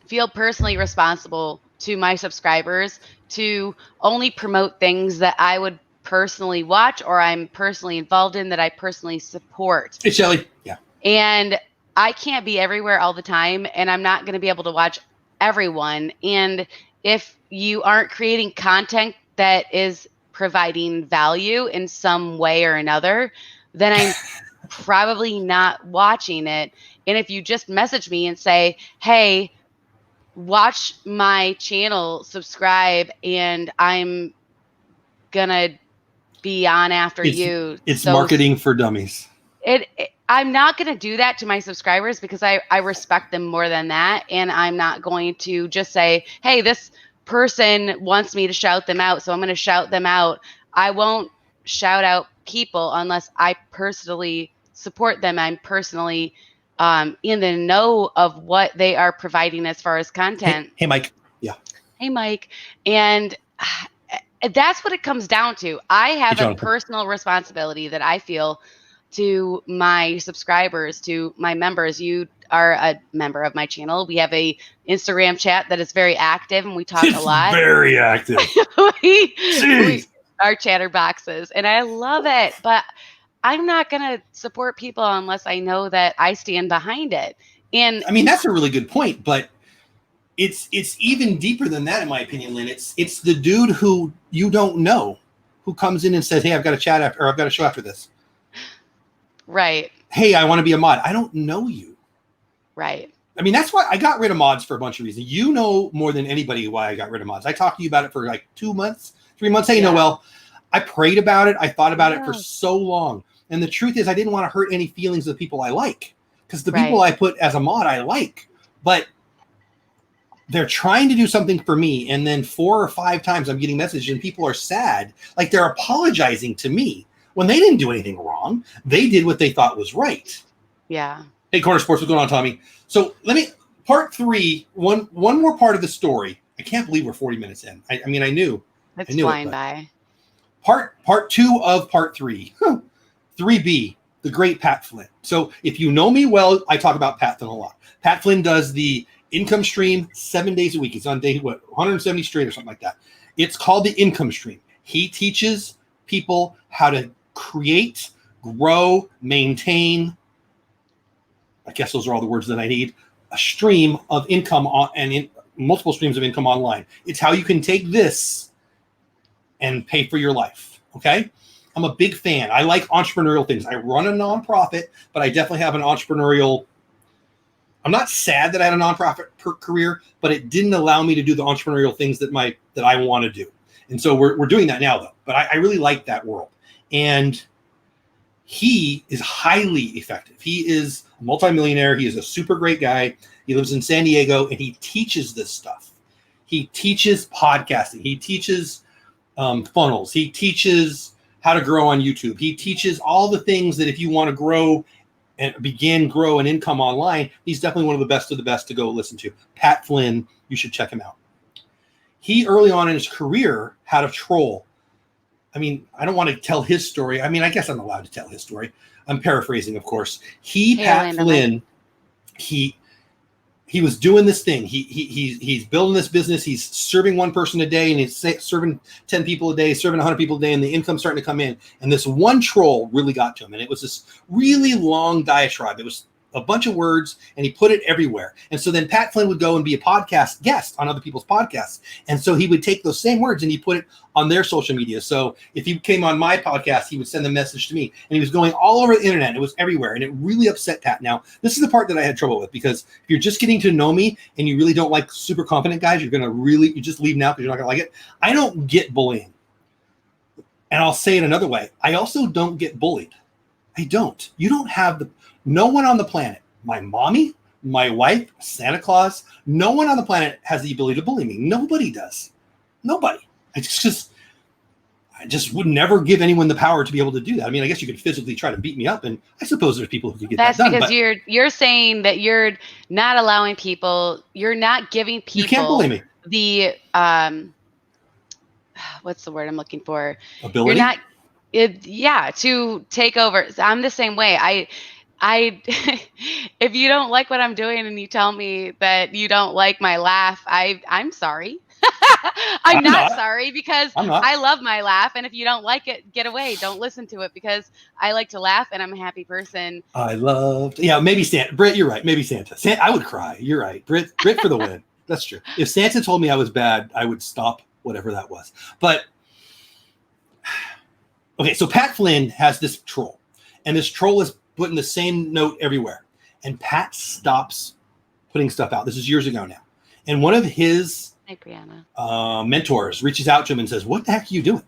feel personally responsible to my subscribers to only promote things that I would personally watch or I'm personally involved in, that I personally support. Hey, Shelly. Yeah. And I can't be everywhere all the time, and I'm not going to be able to watch everyone. And if you aren't creating content that is providing value in some way or another, then I'm probably not watching it. And if you just message me and say, hey, watch my channel, subscribe, and I'm going to be on after you. It's marketing for dummies. I'm not going to do that to my subscribers because I respect them more than that. And I'm not going to just say, hey, this person wants me to shout them out, so I'm going to shout them out. I won't shout out people unless I personally support them. I'm personally in the know of what they are providing as far as content. Hey, Mike. Yeah. Hey, Mike. And that's what it comes down to. I have a personal responsibility that I feel to my subscribers, to my members. You are a member of my channel. We have a Instagram chat that is very active, and we talk a lot. Very active. we are chatterboxes, and I love it. But I'm not going to support people unless I know that I stand behind it. And I mean, that's a really good point. But it's even deeper than that, in my opinion, Lynn. It's the dude who you don't know who comes in and says, hey, I've got a chat after, or I've got a show after this. Right. Hey, I want to be a mod. I don't know you. Right. I mean, that's why I got rid of mods for a bunch of reasons. You know more than anybody why I got rid of mods. I talked to you about it for like 2 months, 3 months. Hey, Noel, I prayed about it. I thought about it for so long. And the truth is I didn't want to hurt any feelings of the people I like, because the people I put as a mod, I like, but they're trying to do something for me. And then 4 or 5 times I'm getting messages and people are sad. Like they're apologizing to me when they didn't do anything wrong. They did what they thought was right. Yeah. Hey, Corner Sports, what's going on, Tommy? So part 3, one more part of the story. I can't believe we're 40 minutes in. I mean, I knew. It's flying by. Part 2 of part 3. 3B, the great Pat Flynn. So if you know me well, I talk about Pat Flynn a lot. Pat Flynn does the income stream 7 days a week. It's on day, 170 straight or something like that. It's called the income stream. He teaches people how to create, grow, maintain, I guess those are all the words that I need, a stream of income multiple streams of income online. It's how you can take this and pay for your life. Okay. I'm a big fan. I like entrepreneurial things. I run a nonprofit, but I definitely have an entrepreneurial. I'm not sad that I had a nonprofit career, but it didn't allow me to do the entrepreneurial things that I want to do. And so we're doing that now though, but I really like that world. And he is highly effective. He is a multimillionaire. He is a super great guy. He lives in San Diego and he teaches this stuff. He teaches podcasting. He teaches funnels. He teaches how to grow on YouTube. He teaches all the things that if you want to grow and grow an income online, he's definitely one of the best to go listen to. Pat Flynn, you should check him out. He early on in his career had a troll. I mean, I don't want to tell his story. I mean, I guess I'm allowed to tell his story. I'm paraphrasing, of course. Pat Flynn, he was doing this thing. He's building this business. He's serving one person a day, and he's serving 10 people a day, serving 100 people a day, and the income's starting to come in. And this one troll really got to him, and it was this really long diatribe. It was a bunch of words, and he put it everywhere. And so then Pat Flynn would go and be a podcast guest on other people's podcasts. And so he would take those same words and he put it on their social media. So if he came on my podcast, he would send a message to me, and he was going all over the internet. It was everywhere. And it really upset Pat. Now, this is the part that I had trouble with, because if you're just getting to know me and you really don't like super confident guys, you just leave now because you're not going to like it. I don't get bullying. And I'll say it another way. I also don't get bullied. I don't. You don't have no one on the planet, my mommy, my wife, Santa Claus, no one on the planet has the ability to bully me. Nobody does. Nobody. I just would never give anyone the power to be able to do that. I mean, I guess you could physically try to beat me up, and I suppose there's people who could get that done. That's because you're saying that you're not allowing people, you're not giving people. You can't bully me. The what's the word I'm looking for? Ability. You're not. To take over. I'm the same way. I if you don't like what I'm doing and you tell me that you don't like my laugh, I'm sorry. I'm not sorry, because I love my laugh. And if you don't like it, get away. Don't listen to it, because I like to laugh and I'm a happy person. Maybe Santa. Britt, you're right. Maybe Santa. I would cry. You're right. Britt for the win. That's true. If Santa told me I was bad, I would stop whatever that was. But okay, so Pat Flynn has this troll, and this troll is putting the same note everywhere. And Pat stops putting stuff out. This is years ago now. And one of his mentors reaches out to him and says, what the heck are you doing?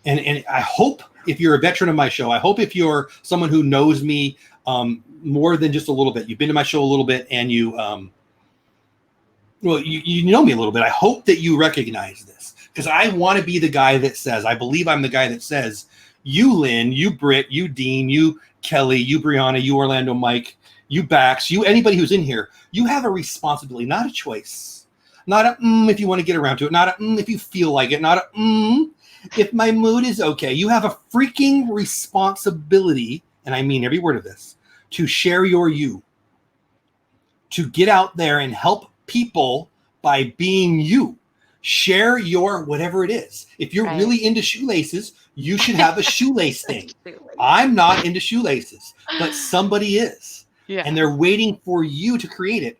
And I hope, if you're a veteran of my show, I hope if you're someone who knows me more than just a little bit, you've been to my show a little bit, and you know me a little bit, I hope that you recognize this, because I want to be the guy that says, I believe I'm the guy that says, you Lynn, you Britt, you Dean, you Kelly, you Brianna, you Orlando Mike, you Bax, you anybody who's in here, you have a responsibility, not a choice. Not a if you want to get around to it, not a if you feel like it, not a if my mood is okay. You have a freaking responsibility, and I mean every word of this, to share your you, to get out there and help people by being you. Share your whatever it is. If you're really into shoelaces, you should have a shoelace thing. I'm not into shoelaces, but somebody is. Yeah. And they're waiting for you to create it.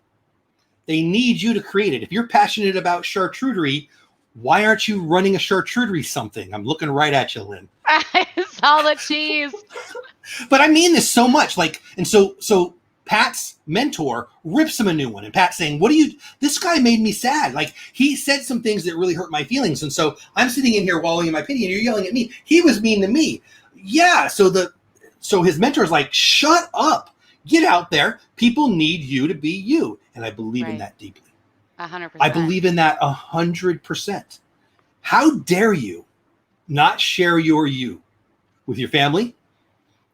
They need you to create it. If you're passionate about charcuterie, why aren't you running a charcuterie something? I'm looking right at you, Lynn. I saw the cheese. But I mean this so much. Like, and so Pat's mentor rips him a new one. And Pat's saying, this guy made me sad. Like, he said some things that really hurt my feelings. And so I'm sitting in here wallowing in my pity and you're yelling at me. He was mean to me. Yeah. So his mentor is like, shut up, get out there. People need you to be you. And I believe in that deeply. 100%. I believe in that 100%. How dare you not share your you with your family?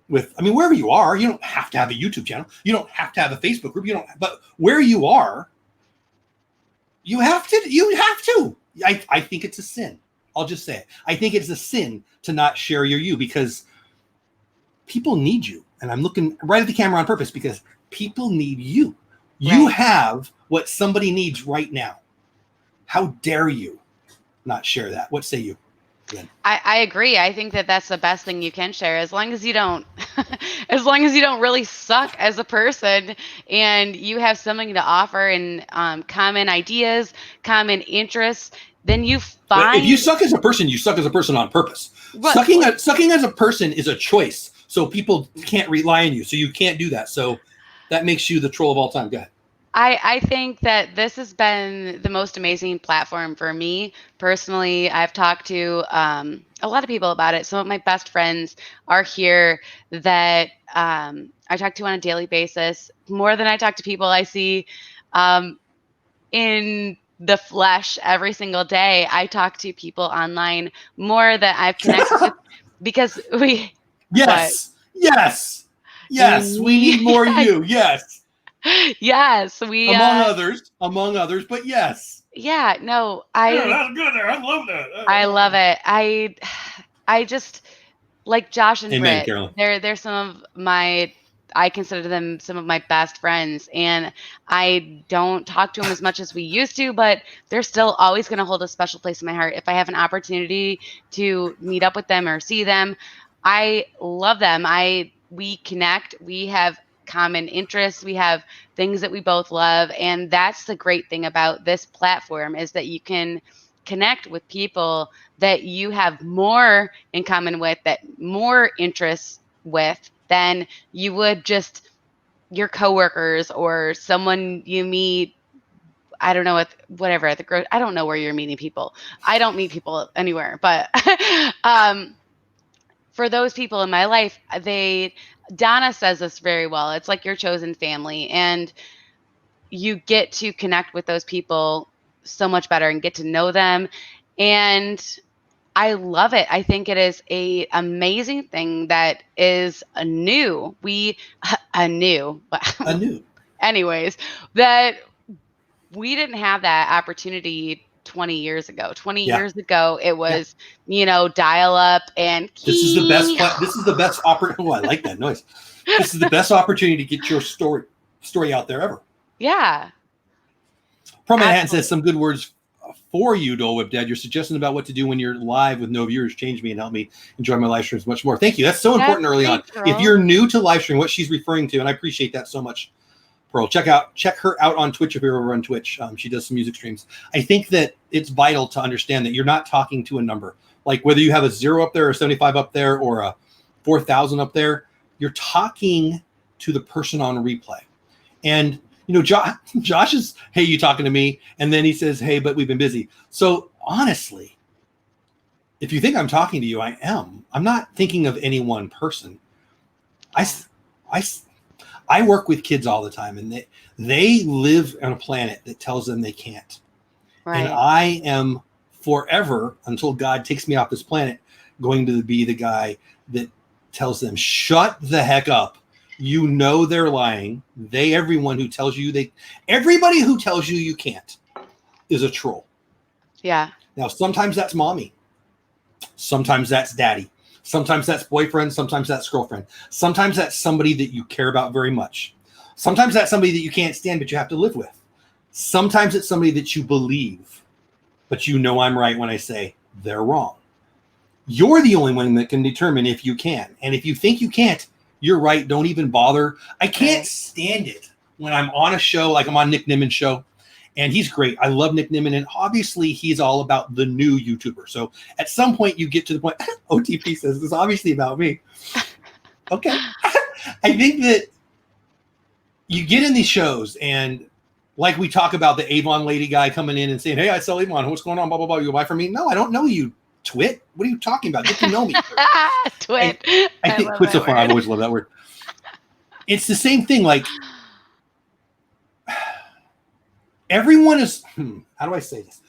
Wherever you are, you don't have to have a YouTube channel. You don't have to have a Facebook group. But where you are, you have to. I think it's a sin. I'll just say it. I think it's a sin to not share your you because people need you. And I'm looking right at the camera on purpose because people need you. You have what somebody needs right now. How dare you not share that? What say you? I agree. I think that that's the best thing you can share, as long as you don't, as long as you don't really suck as a person, and you have something to offer and common ideas, common interests. Then you find. If you suck as a person, you suck as a person on purpose. Sucking as a person is a choice, so people can't rely on you. So you can't do that. So that makes you the troll of all time. Go ahead. I think that this has been the most amazing platform for me personally. I've talked to a lot of people about it. Some of my best friends are here that I talk to on a daily basis, more than I talk to people I see in the flesh every single day. I talk to people online more that I've connected with because we. Yes. We need more you. Yes. Yes, we among others, but yes. Yeah, no, that's good there. I love that. I love it. I just like Josh and Amen, Britt. Carolyn. They're some of I consider them some of my best friends, and I don't talk to them as much as we used to, but they're still always going to hold a special place in my heart. If I have an opportunity to meet up with them or see them, I love them. We connect. We have common interests. We have things that we both love. And that's the great thing about this platform, is that you can connect with people that you have more in common with, that more interests with than you would just your coworkers or someone you meet. I don't know, I don't know where you're meeting people. I don't meet people anywhere, but for those people in my life, Donna says this very well. It's like your chosen family, and you get to connect with those people so much better and get to know them. And I love it. I think it is a amazing thing that is anyways, that we didn't have that opportunity 20 years ago. 20 years ago, it was, dial up and this is the best opportunity. Oh, I like that noise. This is the best opportunity to get your story out there ever. Yeah. Pro Manhattan says some good words for you, Dole Whip Dad. Your suggestion about what to do when you're live with no viewers changed me and helped me enjoy my live streams much more. Thank you. That's so important early on. Girl. If you're new to live stream, what she's referring to, and I appreciate that so much, Pearl, check her out on Twitch if you're over on Twitch. She does some music streams. I think that it's vital to understand that you're not talking to a number. Like whether you have a 0 up there or 75 up there or a 4,000 up there, you're talking to the person on replay. And Josh is, hey, you talking to me? And then he says, hey, but we've been busy. So honestly, if you think I'm talking to you, I am. I'm not thinking of any one person. I work with kids all the time, and they live on a planet that tells them they can't. Right. And I am forever, until God takes me off this planet, going to be the guy that tells them, shut the heck up. They're lying. Everybody who tells you you can't is a troll. Yeah. Now, sometimes that's mommy. Sometimes that's daddy. Sometimes that's boyfriend. Sometimes that's girlfriend. Sometimes that's somebody that you care about very much. Sometimes that's somebody that you can't stand, but you have to live with. Sometimes it's somebody that you believe, but I'm right when I say they're wrong. You're the only one that can determine if you can. And if you think you can't, you're right. Don't even bother. I can't stand it when I'm on a show, like I'm on Nick Nimmin's show, And he's great. I love Nick Nimmin, and obviously he's all about the new YouTuber. So at some point you get to the point, OTP says, this is obviously about me. Okay. I think that you get in these shows and like we talk about the Avon lady guy coming in and saying, hey, I sell Avon. What's going on? Blah, blah, blah. You buy from me? No, I don't know you, Twit. What are you talking about? Get to know me. Twit. I think Twit's so fun. I've always loved that word. It's the same thing. Like everyone is, how do I say this?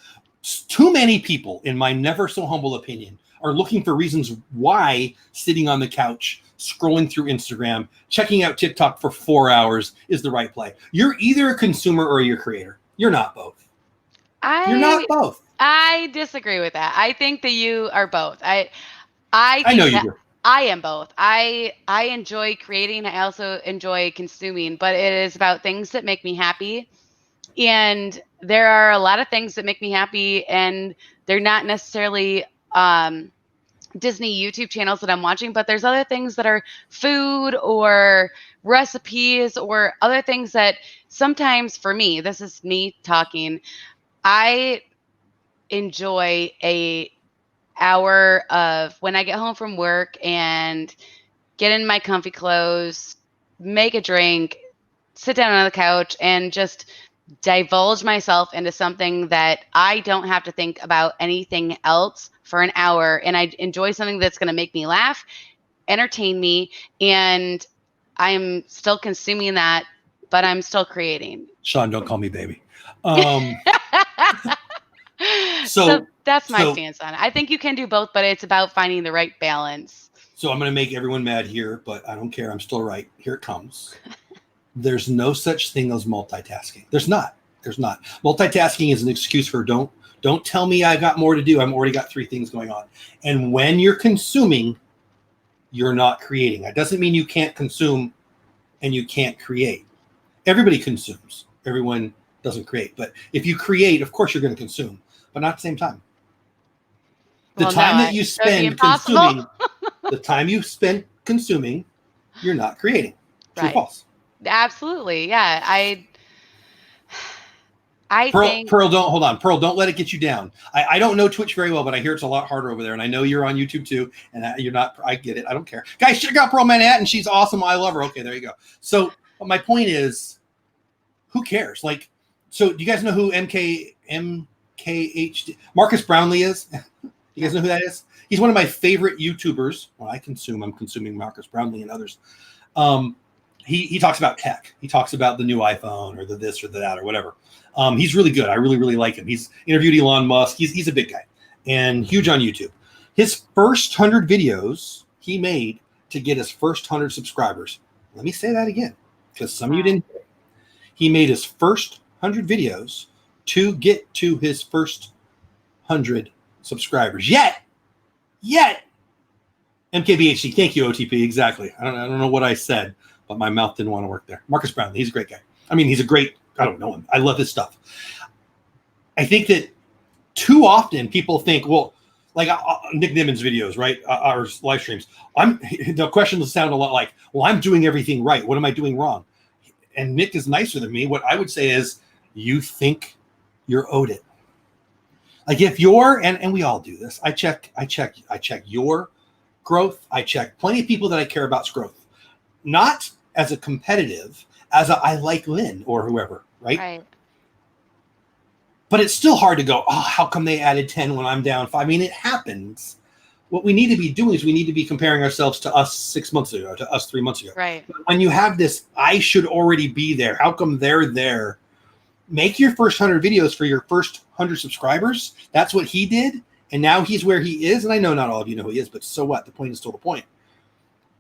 Too many people, in my never so humble opinion, are looking for reasons why sitting on the couch, scrolling through Instagram, checking out TikTok for 4 hours is the right play. You're either a consumer or you're a creator. You're not both. You're not both. I disagree with that. I think that you are both. I know you do. I am both. I enjoy creating. I also enjoy consuming, but it is about things that make me happy. And there are a lot of things that make me happy, and they're not necessarily Disney YouTube channels that I'm watching, but there's other things that are food or recipes or other things that sometimes, for me, this is me talking, I enjoy a hour of when I get home from work and get in my comfy clothes, make a drink, sit down on the couch, and just divulge myself into something that I don't have to think about anything else for an hour. And I enjoy something that's going to make me laugh, entertain me, and I'm still consuming that, but I'm still creating. Sean, don't call me baby. So that's my stance on it. I think you can do both, but it's about finding the right balance. So I'm going to make everyone mad here, but I don't care. I'm still right. Here it comes. There's no such thing as multitasking. There's not. Multitasking is an excuse for don't tell me I got more to do. I've already got 3 things going on. And when you're consuming, you're not creating. That doesn't mean you can't consume and you can't create. Everybody consumes. Everyone doesn't create. But if you create, of course you're going to consume, but not at the same time. The time that you spend consuming, the time you spend consuming, you're not creating. True or false? Absolutely. Yeah. I think Pearl, don't let it get you down. I don't know Twitch very well, but I hear it's a lot harder over there. And I know you're on YouTube too. And you're not, I get it. I don't care. Guys, check out Pearl Manhattan. She's awesome. I love her. Okay, there you go. So my point is, who cares? Like, so do you guys know who MKHD Marcus Brownlee is? You guys know who that is? He's one of my favorite YouTubers. Well, I'm consuming Marcus Brownlee and others. He talks about tech. He talks about the new iPhone or the this or the that or whatever. He's really good. I really, really like him. He's interviewed Elon Musk. He's a big guy and huge on YouTube. His first 100 videos he made to get his first 100 subscribers. Let me say that again, because some of you didn't hear it. He made his first 100 videos to get to his first 100 subscribers. Yet, MKBHD, thank you, OTP, exactly. I don't know what I said, but my mouth didn't want to work there. Marcus Brownlee, he's a great guy. I mean, I don't know him. I love his stuff. I think that too often people think, well, like Nick Nimmin's videos, right? Our live streams. The questions sound a lot like, well, I'm doing everything right. What am I doing wrong? And Nick is nicer than me. What I would say is, you think you're owed it. Like if you're, and we all do this. I check your growth. I check plenty of people that I care about's growth. Not as a competitive, as a I like Lynn or whoever, right? But it's still hard to go, oh, how come they added 10 when I'm down 5? I mean, it happens. What we need to be doing is we need to be comparing ourselves to us 6 months ago, to us 3 months ago. Right. But when you have this, I should already be there. How come they're there? Make your first 100 videos for your first 100 subscribers. That's what he did. And now he's where he is. And I know not all of you know who he is, but so what? The point is still the point.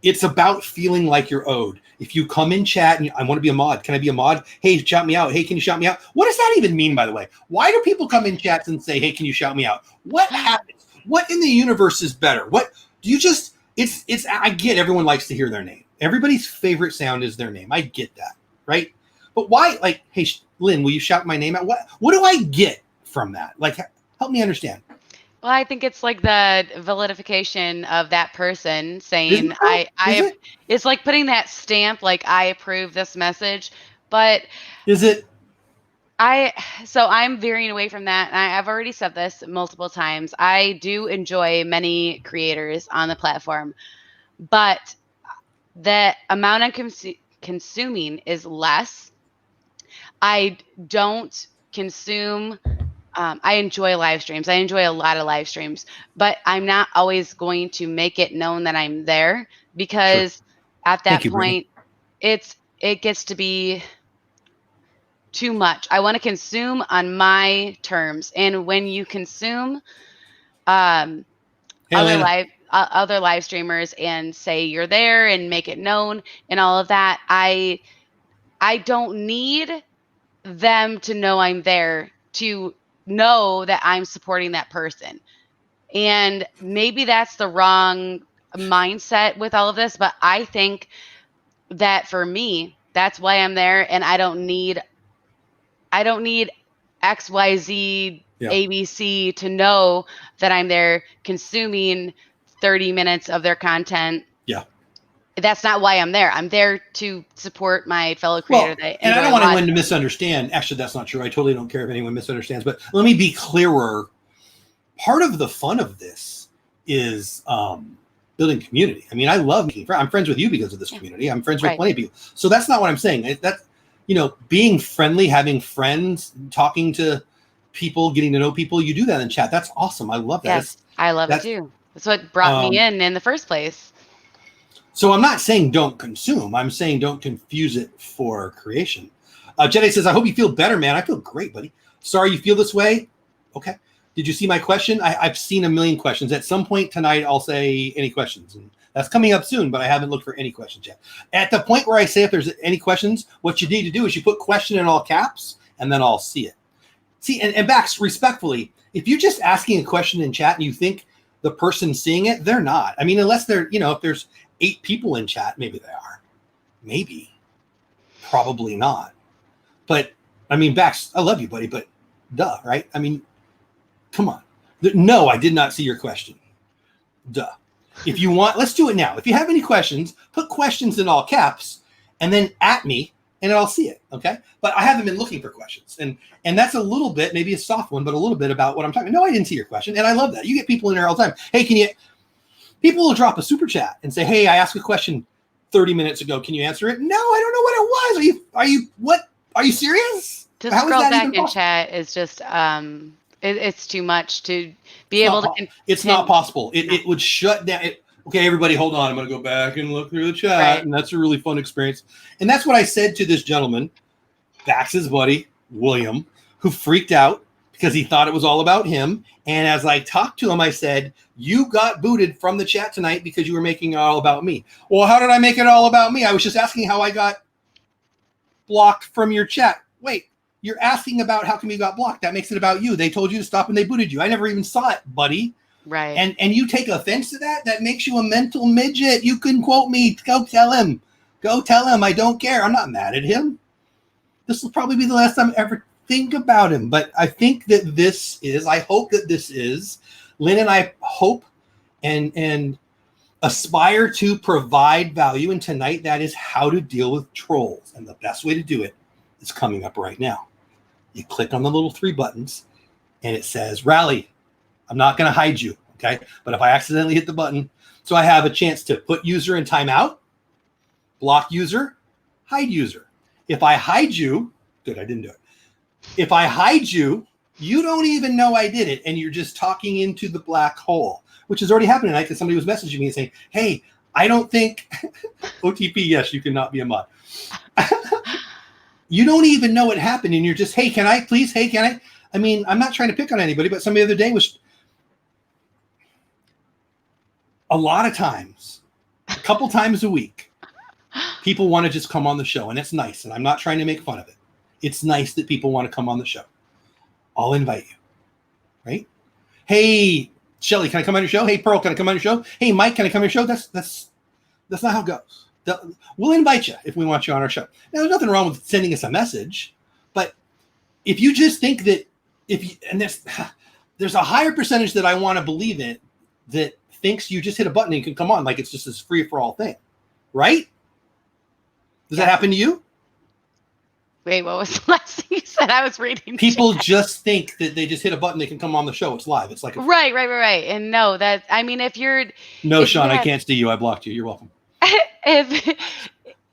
It's about feeling like you're owed. If you come in chat and I want to be a mod, can I be a mod? Hey, shout me out. Hey, can you shout me out? What does that even mean, by the way? Why do people come in chats and say, hey, can you shout me out? What happens? What in the universe is better? What do you just, I get everyone likes to hear their name. Everybody's favorite sound is their name. I get that, right? But why, like, hey, Lynn, will you shout my name out? What do I get from that? Like, help me understand. Well, I think it's like the validification of that person saying, it's like putting that stamp, like I approve this message. But is it? So I'm veering away from that. And I've already said this multiple times. I do enjoy many creators on the platform, but the amount I'm consuming is less. I don't consume. I enjoy live streams. I enjoy a lot of live streams, but I'm not always going to make it known that I'm there because at that Thank you, Brittany. point, it gets to be too much. I want to consume on my terms, and when you consume Hey, other live streamers and say you're there and make it known and all of that, I don't need them to know I'm there to know that I'm supporting that person. And maybe that's the wrong mindset with all of this, but I think that for me, that's why I'm there, and I don't need XYZ Yeah. ABC to know that I'm there consuming 30 minutes of their content. Yeah. That's not why I'm there. I'm there to support my fellow creator. And I don't want anyone to misunderstand. Actually, that's not true. I totally don't care if anyone misunderstands. But let me be clearer. Part of the fun of this is building community. I mean, I love making friends. I'm friends with you because of this community. I'm friends with plenty of people. So that's not what I'm saying. That's, being friendly, having friends, talking to people, getting to know people. You do that in chat. That's awesome. I love that. Yes, I love it too. That's what brought me in the first place. So I'm not saying don't consume. I'm saying don't confuse it for creation. Jedi says, I hope you feel better, man. I feel great, buddy. Sorry you feel this way. Okay. Did you see my question? I've seen a million questions. At some point tonight, I'll say any questions. And that's coming up soon, but I haven't looked for any questions yet. At the point where I say if there's any questions, what you need to do is you put question in all caps, and then I'll see it. See, and Bax, respectfully, if you're just asking a question in chat and you think the person seeing it, they're not. I mean, unless they're, if there's 8 people in chat, maybe they are. Maybe. Probably not. But, I mean, Bax, I love you, buddy, but duh, right? I mean, come on. No, I did not see your question. Duh. If you want, let's do it now. If you have any questions, put questions in all caps and then at me and I'll see it, okay? But I haven't been looking for questions. And that's a little bit, maybe a soft one, but a little bit about what I'm talking about. No, I didn't see your question. And I love that. You get people in there all the time. Hey, people will drop a super chat and say, hey, I asked a question 30 minutes ago. Can you answer it? No, I don't know what it was. Are you serious? To scroll back in chat is just, it's too much to be able to. It's not possible. It would shut down. Okay, everybody, hold on. I'm going to go back and look through the chat. And that's a really fun experience. And that's what I said to this gentleman, Bax's buddy, William, who freaked out because he thought it was all about him. And as I talked to him, I said, you got booted from the chat tonight because you were making it all about me. Well, how did I make it all about me? I was just asking how I got blocked from your chat. Wait, you're asking about how come you got blocked. That makes it about you. They told you to stop and they booted you. I never even saw it, buddy. Right. And you take offense to that? That makes you a mental midget. You can quote me. Go tell him. Go tell him. I don't care. I'm not mad at him. This will probably be the last time I ever think about him. But I think that I hope that this is, Lynn and I hope and aspire to provide value. And tonight, that is how to deal with trolls. And the best way to do it is coming up right now. You click on the little 3 buttons and it says rally. I'm not going to hide you, okay? But if I accidentally hit the button, so I have a chance to put user in timeout, block user, hide user. If I hide you, good, I didn't do it. If I hide you, you don't even know I did it, and you're just talking into the black hole, which has already happened tonight because somebody was messaging me and saying, hey, I don't think, OTP, yes, you cannot be a mod. You don't even know it happened, and you're just, hey, can I please? Hey, can I? I mean, I'm not trying to pick on anybody, but somebody the other day was, a lot of times, a couple times a week, people want to just come on the show, and it's nice, and I'm not trying to make fun of it. It's nice that people want to come on the show. I'll invite you, right? Hey, Shelly, can I come on your show? Hey, Pearl, can I come on your show? Hey, Mike, can I come on your show? That's not how it goes. We'll invite you if we want you on our show. Now, there's nothing wrong with sending us a message, but if you just think that there's a higher percentage that I want to believe in that thinks you just hit a button and you can come on like it's just this free for all thing, right? Does that happen to you? Wait, what was the last thing you said? I was reading. People just think that they just hit a button, they can come on the show. It's live. It's like right. And no, that I mean, if you're Sean, I can't see you. I blocked you. You're welcome.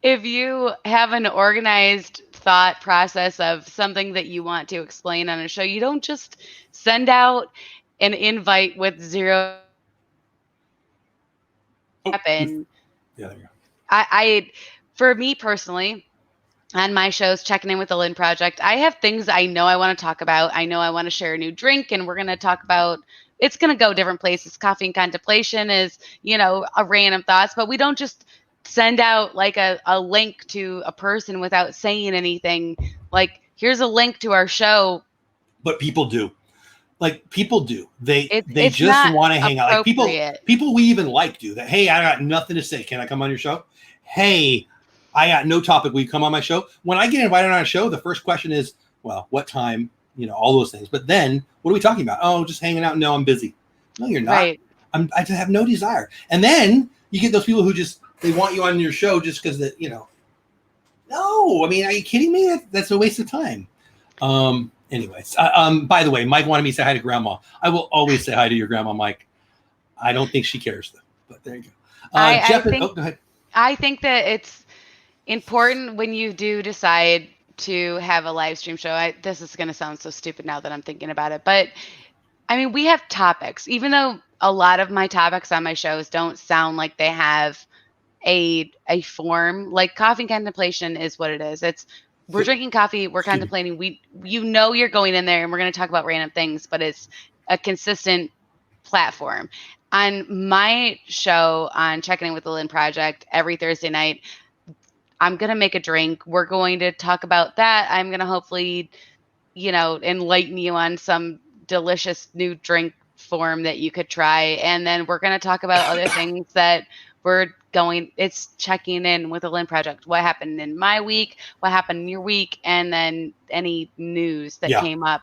if you have an organized thought process of something that you want to explain on a show, you don't just send out an invite with zero. Happen. Yeah, there you go. I for me personally, on my shows, Checking In with the Lynn Project, I have things I know I want to talk about. I know I want to share a new drink, and we're going to talk about, it's going to go different places. Coffee and Contemplation is, a random thoughts, but we don't just send out like a link to a person without saying anything. Like, here's a link to our show. But people do. Like, people do. They it's just want to hang out. Like, people we even like do that. Hey, I got nothing to say. Can I come on your show? Hey, I got no topic. Will you come on my show? When I get invited on a show, the first question is, well, what time? All those things. But then, what are we talking about? Oh, just hanging out. No, I'm busy. No, you're not. Right. I just have no desire. And then you get those people who they want you on your show just because that, no, I mean, are you kidding me? That's a waste of time. Anyways, by the way, Mike wanted me to say hi to Grandma. I will always say hi to your grandma, Mike. I don't think she cares though, but there you go. Jeff, go ahead. I think that it's important when you do decide to have a live stream show. This is going to sound so stupid now that I'm thinking about it, but I mean, we have topics, even though a lot of my topics on my shows don't sound like they have a form. Like Coffee and Contemplation is what it is. We're drinking coffee, we're contemplating. You're going in there and we're going to talk about random things, but it's a consistent platform. On my show on Checking In with the Lynn Project every Thursday night, I'm going to make a drink. We're going to talk about that. I'm going to hopefully, enlighten you on some delicious new drink form that you could try. And then we're going to talk about other things that it's checking in with the Lynn Project. What happened in my week? What happened in your week? And then any news that came up.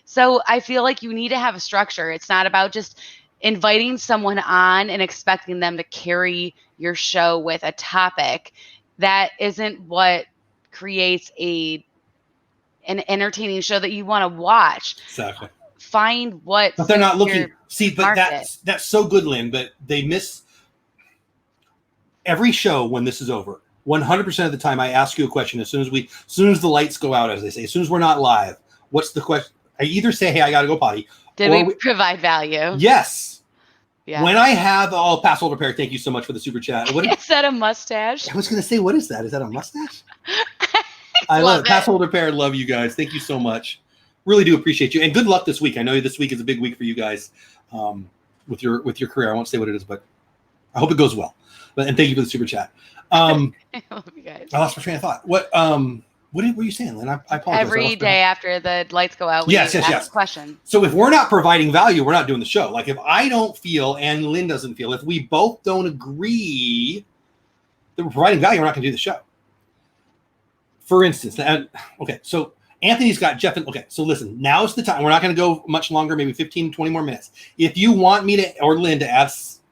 So I feel like you need to have a structure. It's not about just inviting someone on and expecting them to carry your show with a topic. That isn't what creates an entertaining show that you want to watch. Exactly. Find what. But they're not looking. See, but that's so good, Lynn. But they miss every show when this is over. 100% of the time, I ask you a question as soon as the lights go out, as they say, as soon as we're not live. What's the question? I either say, "Hey, I got to go potty." Did we provide value? Yes. Yeah. When I have pass holder pair, thank you so much for the super chat. Is that a mustache? I was going to say, what is that? Is that a mustache? I love it. Pass holder pair. Love you guys. Thank you so much. Really do appreciate you. And good luck this week. I know this week is a big week for you guys with your career. I won't say what it is, but I hope it goes well. And thank you for the super chat. I love you guys. I lost my train of thought. What were you saying, Lynn? I apologize. Every day after the lights go out, we ask a question. So if we're not providing value, we're not doing the show. Like if I don't feel and Lynn doesn't feel, if we both don't agree that we're providing value, we're not going to do the show. For instance, so Anthony's got Jeff. So listen, now's the time. We're not going to go much longer, maybe 15, 20 more minutes. If you want me to or Lynn to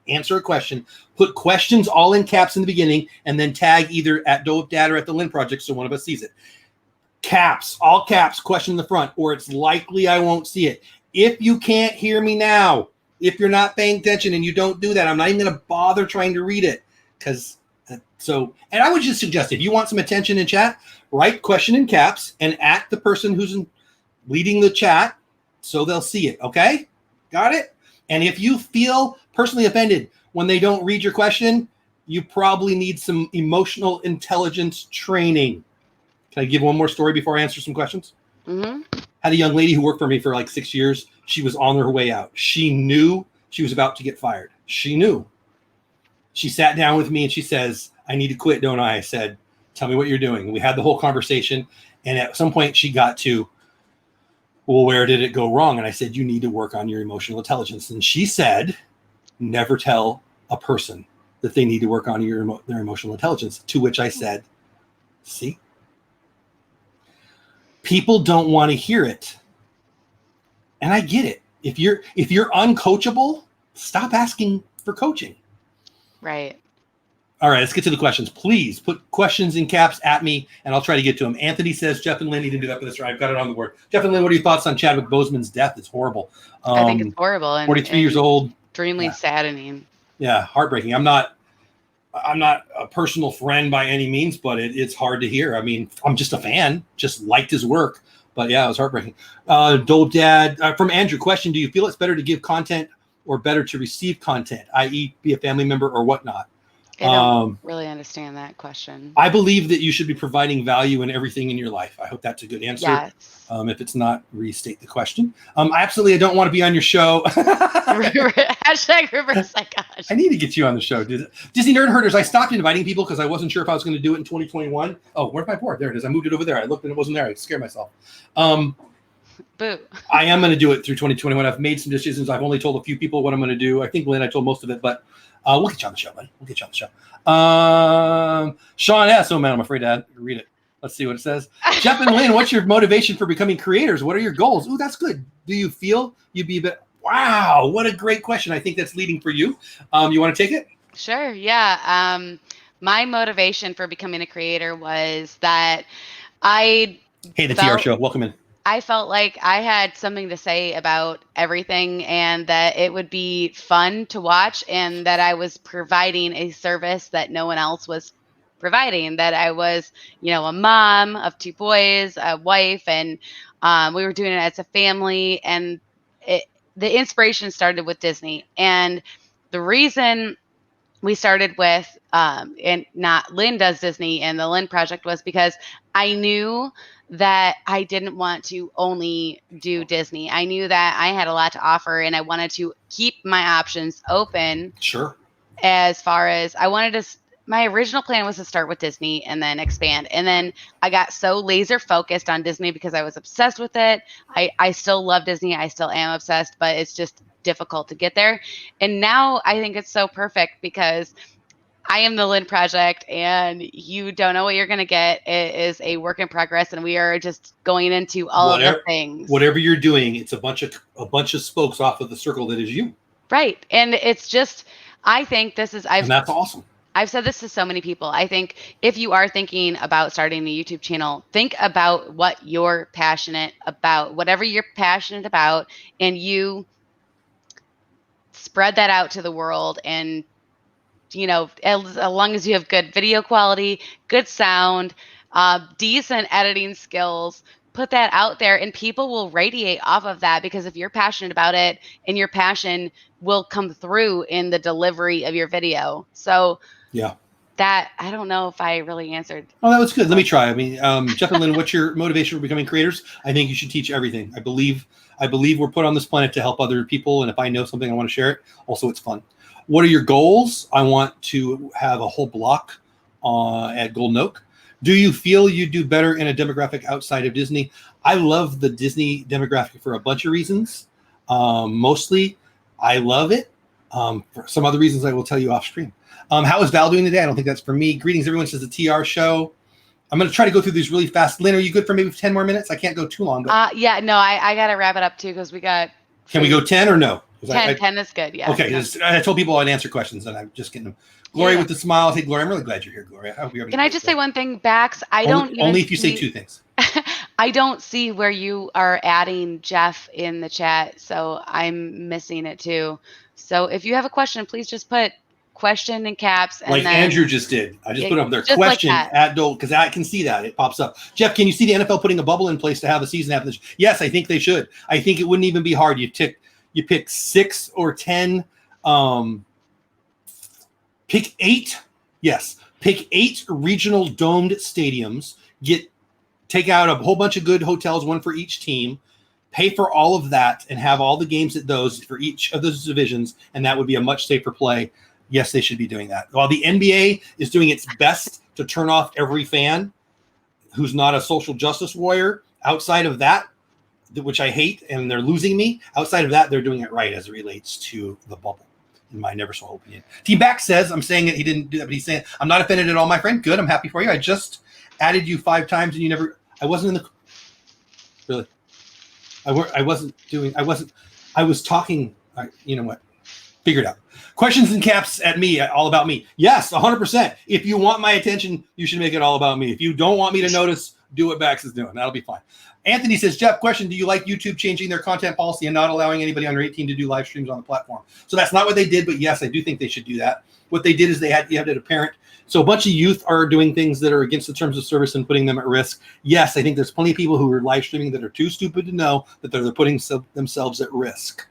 answer a question, put questions all in caps in the beginning and then tag either at Dole Whip Dad or at the Lynn Project so one of us sees it. Caps, all caps, question in the front, or it's likely I won't see it. If you can't hear me now, if you're not paying attention and you don't do that, I'm not even going to bother trying to read it. And I would just suggest if you want some attention in chat, write question in caps and at the person who's leading the chat so they'll see it. Okay? Got it? And if you feel personally offended when they don't read your question, you probably need some emotional intelligence training. Can I give one more story before I answer some questions? Mm-hmm. Had a young lady who worked for me for like 6 years. She was on her way out. She knew she was about to get fired. She knew. She sat down with me and she says, "I need to quit, don't I?" I said, "Tell me what you're doing." And we had the whole conversation. And at some point she got to, "Well, where did it go wrong?" And I said, "You need to work on your emotional intelligence." And she said, "Never tell a person that they need to work on their emotional intelligence." To which I said, "See? People don't want to hear it." And I get it. If you're uncoachable, stop asking for coaching. Right. All right, let's get to the questions. Please put questions in caps at me, and I'll try to get to them. Anthony says, Jeff and Lynn need to do that for this right. I've got it on the board. Jeff and Lynn, what are your thoughts on Chadwick Boseman's death? It's horrible. I think it's horrible. And 43 years old. Extremely saddening. Yeah, heartbreaking. I'm not a personal friend by any means, but it's hard to hear. I mean, I'm just a fan, just liked his work. But yeah, it was heartbreaking. Dole Dad, from Andrew, question, do you feel it's better to give content or better to receive content, i.e. be a family member or whatnot? I don't really understand that question. I believe that you should be providing value in everything in your life. I hope that's a good answer. Yes. If it's not, restate the question. I don't want to be on your show. Hashtag reverse psychology. I need to get you on the show. Disney Nerd Herders, I stopped inviting people because I wasn't sure if I was going to do it in 2021. Oh, where's my board? There it is. I moved it over there. I looked and it wasn't there. I scared myself. Boo. I am going to do it through 2021. I've made some decisions. I've only told a few people what I'm going to do. I think, Lynn, I told most of it, but we'll get you on the show, buddy. We'll get you on the show. Sean S. Oh, man, I'm afraid to read it. Let's see what it says. Jeff and Lynn, what's your motivation for becoming creators? What are your goals? Ooh, that's good. Do you feel you'd be a bit... Wow, what a great question. I think that's leading for you. You want to take it? Sure, yeah. My motivation for becoming a creator was that Hey, the TR show. Welcome in. I felt like I had something to say about everything and that it would be fun to watch and that I was providing a service that no one else was providing, that I was, a mom of 2 boys, a wife, and we were doing it as a family. And the inspiration started with Disney. And the reason we started with, and not Lynn does Disney and the Lynn Project, was because I knew that I didn't want to only do Disney. I knew that I had a lot to offer and I wanted to keep my options open. Sure. As far as my original plan was to start with Disney and then expand. And then I got so laser focused on Disney because I was obsessed with it. I still love Disney. I still am obsessed, but it's just difficult to get there. And now I think it's so perfect because I am the Lynn Project and you don't know what you're going to get. It is a work in progress and we are just going into all of the things. Whatever you're doing, it's a bunch of spokes off of the circle that is you. Right. And it's just, I think this is, and that's awesome. I've said this to so many people. I think if you are thinking about starting a YouTube channel, think about what you're passionate about, whatever you're passionate about, and you spread that out to the world. And, as long as you have good video quality, good sound, decent editing skills, put that out there and people will radiate off of that, because if you're passionate about it and your passion will come through in the delivery of your video. So yeah, that, I don't know if I really answered. Oh, that was good. Let me try. I mean, Jeff and Lynn, what's your motivation for becoming creators? I think you should teach everything. I believe we're put on this planet to help other people. And if I know something, I want to share it. Also, it's fun. What are your goals? I want to have a whole block at Golden Oak. Do you feel you do better in a demographic outside of Disney? I love the Disney demographic for a bunch of reasons. Mostly, I love it. For some other reasons, I will tell you off stream. How is Val doing today? I don't think that's for me. Greetings, everyone. Says the TR show. I'm going to try to go through these really fast. Lynn, are you good for maybe 10 more minutes? I can't go too long. But... yeah, no, I got to wrap it up too because we got. Can we go 10 or no? 10 is good. Yeah. Okay. I told people I'd answer questions and I'm just getting them. Gloria with the smile. Hey, Gloria, I'm really glad you're here, Gloria. I hope you're. Can I just say one thing, Bax? Only if you say 2 things. I don't see where you are adding Jeff in the chat, so I'm missing it too. So if you have a question, please just put question in caps. And like then, Andrew just did. I just put up there question like at Dole because I can see that it pops up. Jeff, can you see the NFL putting a bubble in place to have a season after this? Yes, I think they should. I think it wouldn't even be hard. You pick 6 or 10. Pick 8. Yes, pick 8 regional domed stadiums. Take out a whole bunch of good hotels, one for each team. Pay for all of that and have all the games at those for each of those divisions, and that would be a much safer play. Yes, they should be doing that. While the NBA is doing its best to turn off every fan who's not a social justice warrior, outside of that, which I hate, and they're losing me, outside of that, they're doing it right as it relates to the bubble, in my never so opinion. T-Back says, I'm saying that he didn't do that, but he's saying, I'm not offended at all, my friend. Good, I'm happy for you. I just added you 5 times and you never, I wasn't in the, really. I was talking, you know what? Figure it out. Questions and caps at me, all about me. Yes, 100%. If you want my attention, you should make it all about me. If you don't want me to notice, do what Bax is doing. That'll be fine. Anthony says, Jeff, question, do you like YouTube changing their content policy and not allowing anybody under 18 to do live streams on the platform? So that's not what they did, but yes, I do think they should do that. What they did is you had a parent. So a bunch of youth are doing things that are against the terms of service and putting them at risk. Yes, I think there's plenty of people who are live streaming that are too stupid to know that they're putting themselves at risk.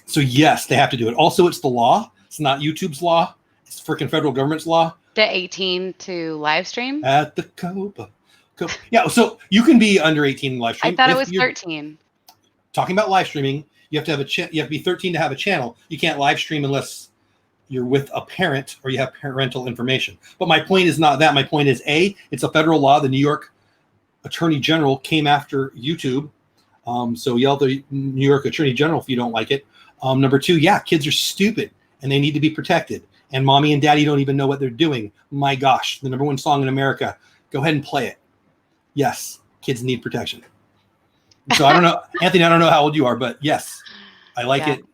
So yes, they have to do it. Also, it's the law. It's not YouTube's law. It's freaking federal government's law. The 18 to live stream? At the Copa. Yeah, so you can be under 18 in live stream. I thought it was 13. Talking about live streaming, you have to have you have to be 13 to have a channel. You can't live stream unless you're with a parent or you have parental information. But my point is not that. My point is, it's a federal law. The New York Attorney General came after YouTube. So yell at the New York Attorney General if you don't like it. Number two, yeah, kids are stupid and they need to be protected. And mommy and daddy don't even know what they're doing. My gosh, the #1 song in America. Go ahead and play it. Yes, kids need protection. So I don't know, Anthony, I don't know how old you are, but yes, I like it.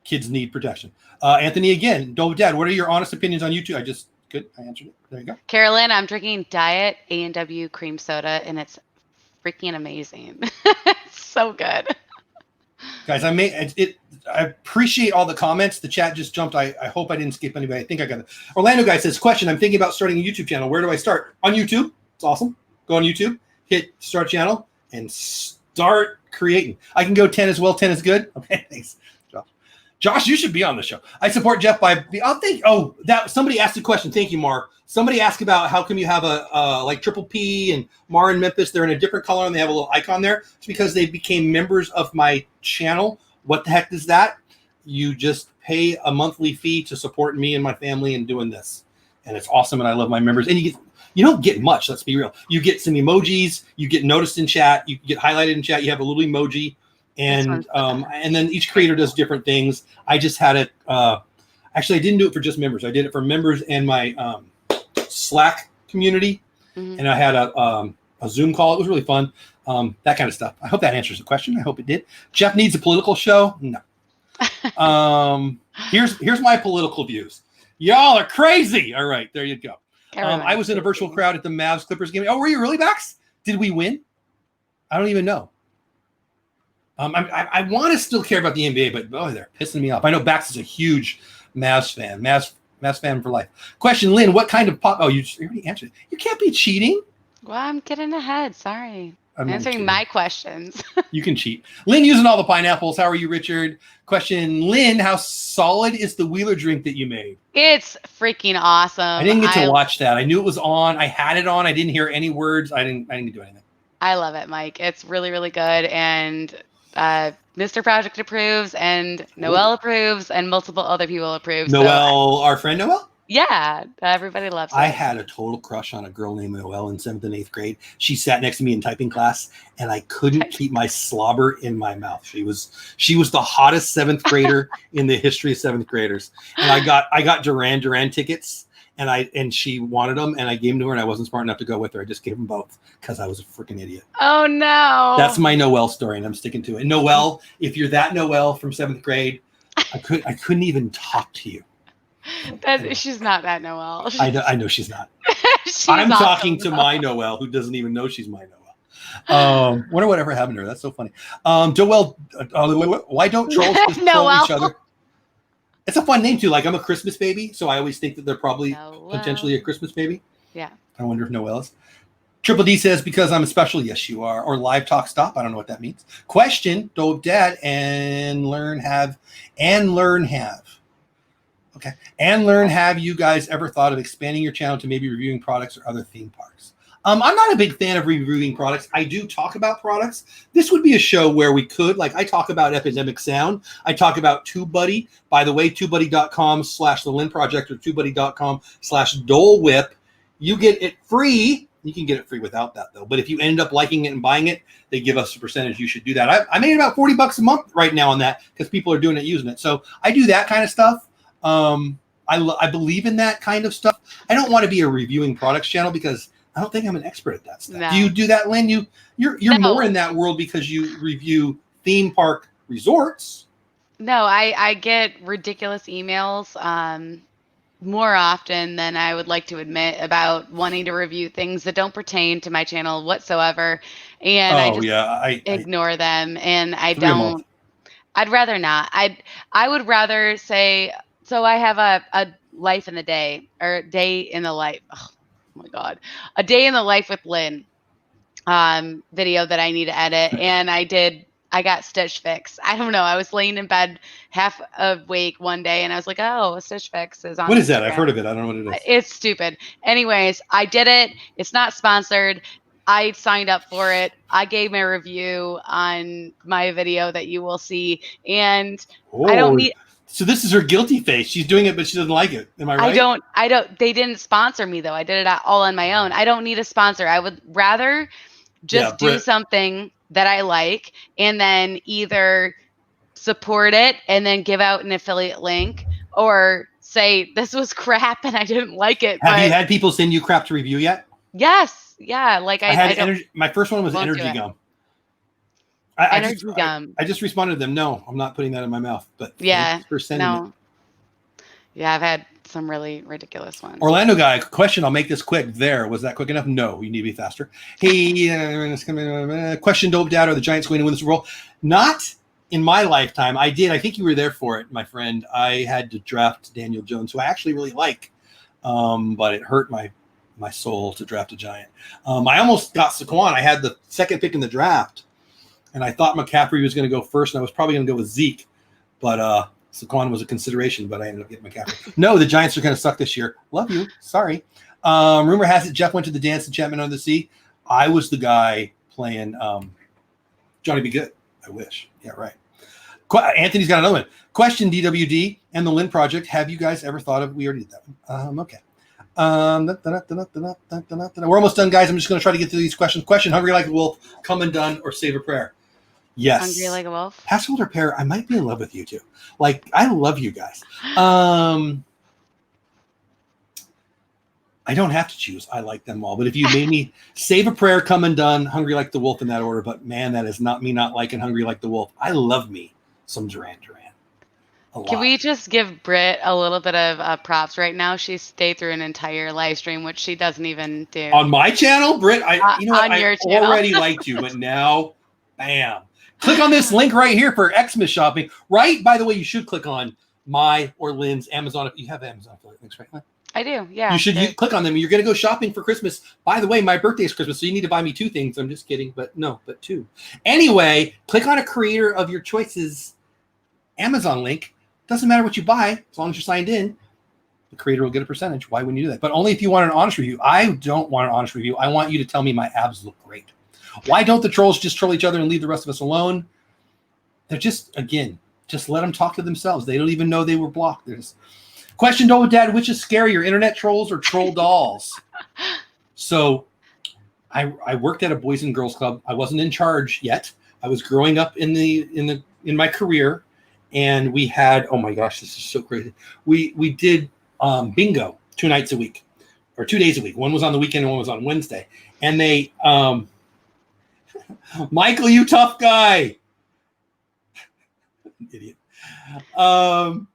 Kids need protection. Anthony, again, Dole Dad, what are your honest opinions on YouTube? I answered it. There you go. Carolyn, I'm drinking Diet A&W cream soda, and it's freaking amazing. It's so good. Guys, I appreciate all the comments. The chat just jumped. I hope I didn't skip anybody. I think I got it. Orlando guy says, question, I'm thinking about starting a YouTube channel. Where do I start? On YouTube. It's awesome. Go on YouTube, hit start channel, and start creating. I can go 10 as well. 10 is good. Okay, thanks. Josh, you should be on the show. I support Jeff by that somebody asked a question. Thank you, Mar. Somebody asked about how come you have a like Triple P and Mar in Memphis. They're in a different color and they have a little icon there. It's because they became members of my channel. What the heck is that? You just pay a monthly fee to support me and my family in doing this. And it's awesome. And I love my members. And you don't get much. Let's be real. You get some emojis. You get noticed in chat. You get highlighted in chat. You have a little emoji. And then each creator does different things. I just had it. Actually, I didn't do it for just members. I did it for members and my Slack community. Mm-hmm. And I had a Zoom call. It was really fun. That kind of stuff. I hope that answers the question. I hope it did. Jeff needs a political show. No. Here's my political views. Y'all are crazy. All right, there you go. I was in a virtual crowd at the Mavs Clippers game. Oh, were you really, Bax? Did we win? I don't even know. I want to still care about the NBA, but boy, they're pissing me off. I know Bax is a huge Mavs fan. Mavs fan for life. Question, Lynn, what kind of pop? Oh, you already answered it. You can't be cheating. Well, I'm getting ahead. Sorry. I'm answering my questions. You can cheat. Lynn using all the pineapples. How are you, Richard? Question, Lynn, how solid is the Wheeler drink that you made? It's freaking awesome. I didn't get to watch that. I knew it was on. I had it on. I didn't hear any words. I didn't do anything. I love it, Mike. It's really, really good. And Mr. Project approves, and Noelle approves, and multiple other people approve. Noelle, our friend Noelle? Yeah, everybody loves it. I had a total crush on a girl named Noelle in 7th and 8th grade. She sat next to me in typing class, and I couldn't keep my slobber in my mouth. She was the hottest 7th grader in the history of 7th graders. And I got Duran tickets, and she wanted them, and I gave them to her, and I wasn't smart enough to go with her. I just gave them both because I was a freaking idiot. Oh no! That's my Noelle story, and I'm sticking to it. And Noelle, if you're that Noelle from 7th grade, I couldn't even talk to you. She's not that Noelle. I know she's not. I'm talking to my Noelle, who doesn't even know she's my Noelle. Wonder whatever happened to her. That's so funny. Joelle, why don't trolls just troll each other? It's a fun name too. Like, I'm a Christmas baby, so I always think that they're probably potentially a Christmas baby. Yeah. I wonder if Noelle is. Triple D says, because I'm a special. Yes, you are. Or live talk stop. I don't know what that means. Question, Dope Dad, and learn have. Okay. And learn, have you guys ever thought of expanding your channel to maybe reviewing products or other theme parks? I'm not a big fan of reviewing products. I do talk about products. This would be a show where we could, like, I talk about Epidemic Sound. I talk about TubeBuddy. By the way, TubeBuddy.com/The Lynn Project or TubeBuddy.com/Dole Whip. You get it free. You can get it free without that, though. But if you end up liking it and buying it, they give us a percentage. You should do that. I made about $40 a month right now on that because people are doing it, using it. So I do that kind of stuff. I believe in that kind of stuff. I don't want to be a reviewing products channel because I don't think I'm an expert at that stuff. No. Do you do that, Lynn? You're more in that world because you review theme park resorts. No, I get ridiculous emails more often than I would like to admit about wanting to review things that don't pertain to my channel whatsoever, and I Oh just yeah, I ignore them, and I 3 a month. don't. I'd rather not. I would rather say, so I have a life in the day, or day in the life. Oh my God, a day in the life with Lynn video that I need to edit, and I got Stitch Fix. I don't know. I was laying in bed half awake one day, and I was like, "Oh, Stitch Fix is on What is that? I've Instagram." heard of it. I don't know what it is. It's stupid. Anyways, I did it. It's not sponsored. I signed up for it. I gave my review on my video that you will see, and I don't Oh, need. so this is her guilty face. She's doing it, but she doesn't like it. Am I right? I don't. They didn't sponsor me though. I did it all on my own. I don't need a sponsor. I would rather Yeah, just do Britt. something that I like, and then either support it and then give out an affiliate link, or say this was crap and I didn't like it. Have you But had people send you crap to review yet? yes, yeah, like I had I don't energy. My first one was won't do energy it. gum. Energy gum. I just responded to them. No, I'm not putting that in my mouth. But Yeah, thanks for sending it. no. Yeah, I've had some really ridiculous ones. Orlando guy, question. I'll make this quick. Was that quick enough? No, you need to be faster. Hey, question. Dope Dad, are the Giants going to win the Super Bowl? Not in my lifetime. I did. I think you were there for it, my friend. I had to draft Daniel Jones, who I actually really like, but it hurt my soul to draft a Giant. I almost got Saquon. I had the second pick in the draft, and I thought McCaffrey was going to go first, and I was probably going to go with Zeke, but Saquon was a consideration, but I ended up getting McCaffrey. No, the Giants are going to suck this year. Love you. Sorry. Rumor has it Jeff went to the dance enchantment under the sea. I was the guy playing Johnny Be Good. I wish. Yeah, right. Anthony's got another one. Question, DWD and the Lynn Project. Have you guys ever thought of, we already did that one. Okay. We're almost done, guys. I'm just going to try to get through these questions. Question, hungry like a wolf, come undone, or save a prayer? Yes. Hungry like a wolf. Passholder pair, I might be in love with you two. Like, I love you guys. I don't have to choose. I like them all. But if you made me save a prayer, come undone, hungry like the wolf in that order. But man, that is not me not liking hungry like the wolf. I love me some Duran Duran. Can we just give Britt a little bit of props right now? She stayed through an entire live stream, which she doesn't even do. On my channel, Britt, I already liked you, but now, bam. Click on this link right here for Xmas shopping. Right? By the way, you should click on my or Lynn's Amazon. If you have Amazon affiliate links, right, Lynn? I do, yeah. You should click on them. You're going to go shopping for Christmas. By the way, my birthday is Christmas, so you need to buy me 2 things. I'm just kidding, but 2. Anyway, click on a creator of your choices Amazon link. Doesn't matter what you buy, as long as you're signed in. The creator will get a percentage. Why wouldn't you do that? But only if you want an honest review. I don't want an honest review. I want you to tell me my abs look great. Why don't the trolls just troll each other and leave the rest of us alone? They're just let them talk to themselves. They don't even know they were blocked. Question, Dole Dad, which is scarier, internet trolls or troll dolls? So I worked at a Boys and Girls Club. I wasn't in charge yet. I was growing up in my career, and we had, oh my gosh, this is so crazy. We did bingo 2 nights a week, or 2 days a week. One was on the weekend and one was on Wednesday. And they Michael, you tough guy. Idiot. Or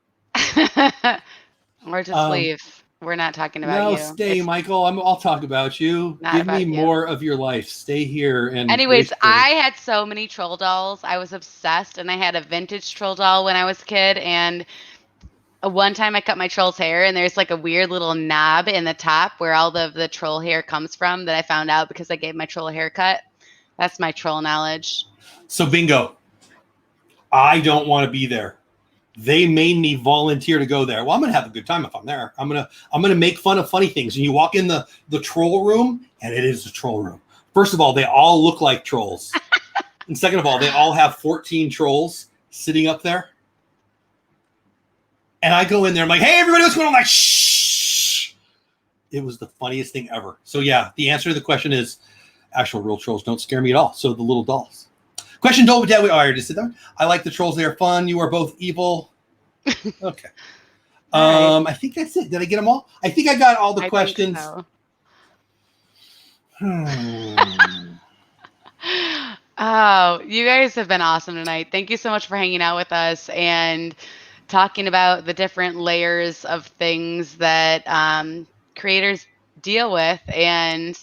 just leave. We're not talking about you. No, stay, Michael. I'll talk about you. Give me more of your life. Stay here. And anyways, I had so many troll dolls. I was obsessed, and I had a vintage troll doll when I was a kid. And one time I cut my troll's hair, and there's like a weird little knob in the top where all the troll hair comes from that I found out because I gave my troll a haircut. That's my troll knowledge. So bingo. I don't want to be there. They made me volunteer to go there. Well, I'm gonna have a good time if I'm there. I'm gonna make fun of funny things. And you walk in the troll room, and it is a troll room. First of all, they all look like trolls. And second of all, they all have 14 trolls sitting up there. And I go in there, I'm like, hey, everybody, what's going on? I'm like, shh. It was the funniest thing ever. So yeah, the answer to the question is actual real trolls don't scare me at all. So the little dolls. Question, Dole Dad. I already said that. I like the trolls. They are fun. You are both evil. Okay. Right. I think that's it. Did I get them all? I think I got all the questions. So. Oh, you guys have been awesome tonight. Thank you so much for hanging out with us and talking about the different layers of things that creators deal with. And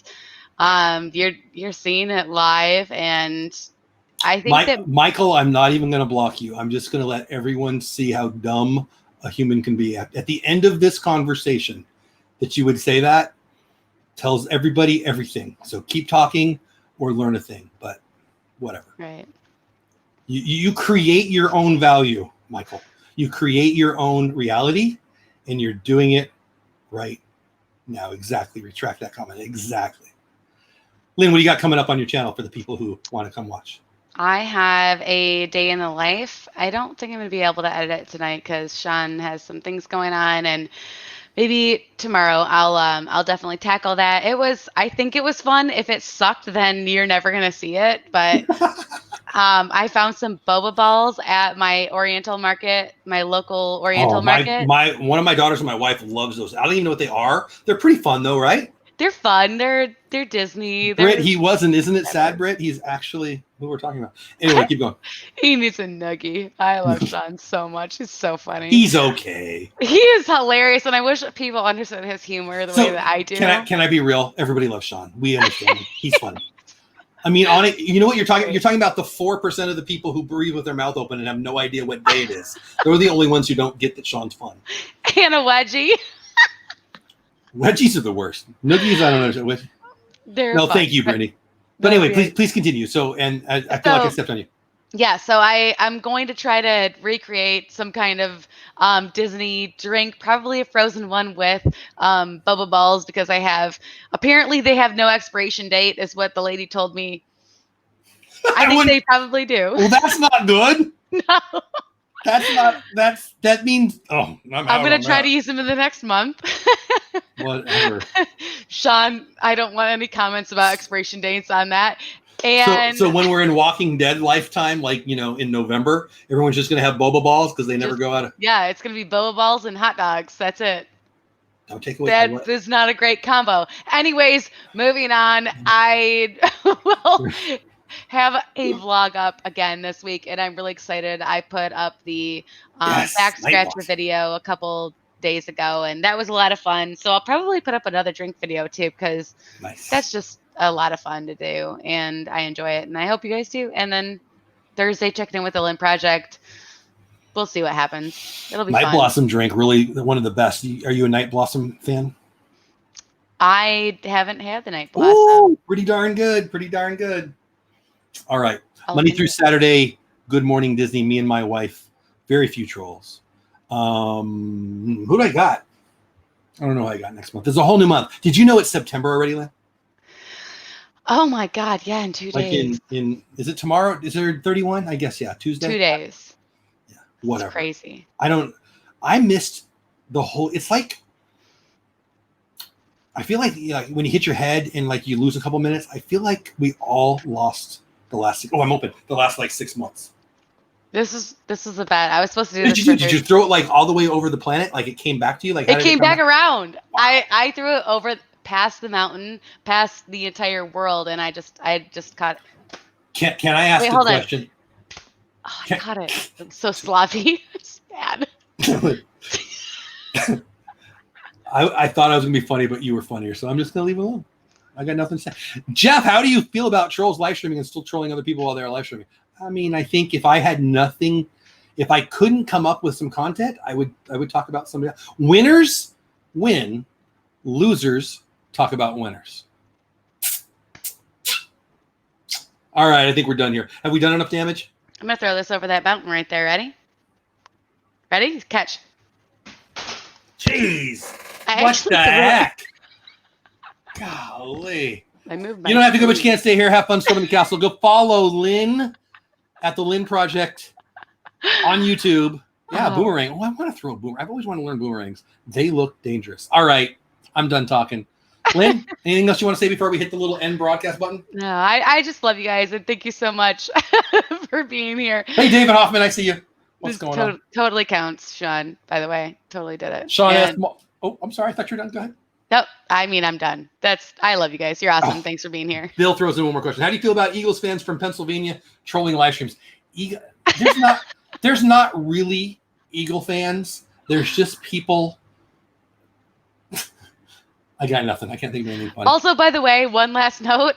you're seeing it live, and I think that Michael, I'm not even going to block you. I'm just going to let everyone see how dumb a human can be. At the end of this conversation, that you would say that tells everybody everything. So keep talking or learn a thing, but whatever. right. You create your own value, Michael. You create your own reality, and you're doing it right now. Exactly. Retract that comment. Exactly. Lynn, what do you got coming up on your channel for the people who want to come watch? I have a day in the life. I don't think I'm going to be able to edit it tonight because Sean has some things going on, and maybe tomorrow I'll definitely tackle that. I think it was fun. If it sucked, then you're never going to see it. But I found some boba balls at my Oriental market, my local Oriental market. One of my daughters and my wife loves those. I don't even know what they are. They're pretty fun though, right? They're fun. They're Disney. Britt, isn't it sad, Britt? He's actually who we're talking about. Anyway, keep going. He needs a nuggie. I love Sean so much. He's so funny. He's okay. He is hilarious, and I wish people understood his humor the way that I do. Can I be real? Everybody loves Sean. We understand him. He's funny. I mean, you know what you're talking? You're talking about the 4% of the people who breathe with their mouth open and have no idea what day it is. They're the only ones who don't get that Sean's fun. And a wedgie. Wedgies are the worst. Nuggies, I don't know. No, thank you, Brittany. But anyway, please continue. So, and I feel like I stepped on you. Yeah, so I'm going to try to recreate some kind of Disney drink, probably a frozen one with boba balls, because apparently they have no expiration date, is what the lady told me. I think they probably do. Well, that's not good. No. That means, I'm going to try to use them in the next month. Whatever. Sean, I don't want any comments about expiration dates on that. And so when we're in Walking Dead lifetime, like, in November, everyone's just going to have boba balls because they never go out of. Yeah, it's going to be boba balls and hot dogs. That's it. Don't take away. That is not a great combo. Anyways, moving on. I will have a vlog up again this week, and I'm really excited. I put up the back scratcher video a couple days ago, and that was a lot of fun. So I'll probably put up another drink video too, because that's just a lot of fun to do, and I enjoy it, and I hope you guys do. And then Thursday, checking in with the Lynn Project. We'll see what happens. It'll be Night fun. Blossom drink, really one of the best. Are you a Night Blossom fan? I haven't had the Night Blossom. Ooh, pretty darn good. All right. Monday through Saturday, Good Morning Disney, me and my wife. Very few trolls. Who do I got? I don't know who I got next month. There's a whole new month. Did you know it's September already, Lynn? Oh my God. Yeah, in 2 days. Is it tomorrow? Is there 31? I guess, yeah. Tuesday? 2 days. Yeah. Whatever. It's crazy. I missed the whole, it's like, I feel like when you hit your head and like you lose a couple minutes, I feel like we all lost the last 6 months. This is a bad. I was supposed to do this. Did you throw it like all the way over the planet? Like it came back to you? Like it came back around. Wow. I threw it over past the mountain, past the entire world, and I just caught it. Can I ask a question? Oh, I caught it. I'm so sloppy. It's bad. I thought I was gonna be funny, but you were funnier, so I'm just gonna leave it alone. I got nothing to say. Jeff, how do you feel about trolls live streaming and still trolling other people while they're live streaming? I mean, I think if I had nothing, if I couldn't come up with some content, I would talk about somebody else. Winners win, losers talk about winners. All right, I think we're done here. Have we done enough damage? I'm gonna throw this over that mountain right there. Ready? Catch. Jeez. What the heck? Golly. I moved. You don't have to go, but you can't stay here. Have fun storming the castle. Go follow Lynn at the Lynn Project on YouTube. Yeah, boomerang. Oh, I want to throw a boomerang. I've always wanted to learn boomerangs. They look dangerous. All right, I'm done talking. Lynn, anything else you want to say before we hit the little end broadcast button? No, I just love you guys, and thank you so much for being here. Hey, David Hoffman, I see you. What's going on? Totally counts, Sean, by the way. Totally did it. Sean asked, I'm sorry. I thought you were done. Go ahead. Nope. I mean, I'm done. I love you guys. You're awesome. Thanks for being here. Bill throws in one more question. How do you feel about Eagles fans from Pennsylvania trolling live streams? There's not really Eagle fans. There's just people. I got nothing. I can't think of anything funny. Also, by the way, one last note.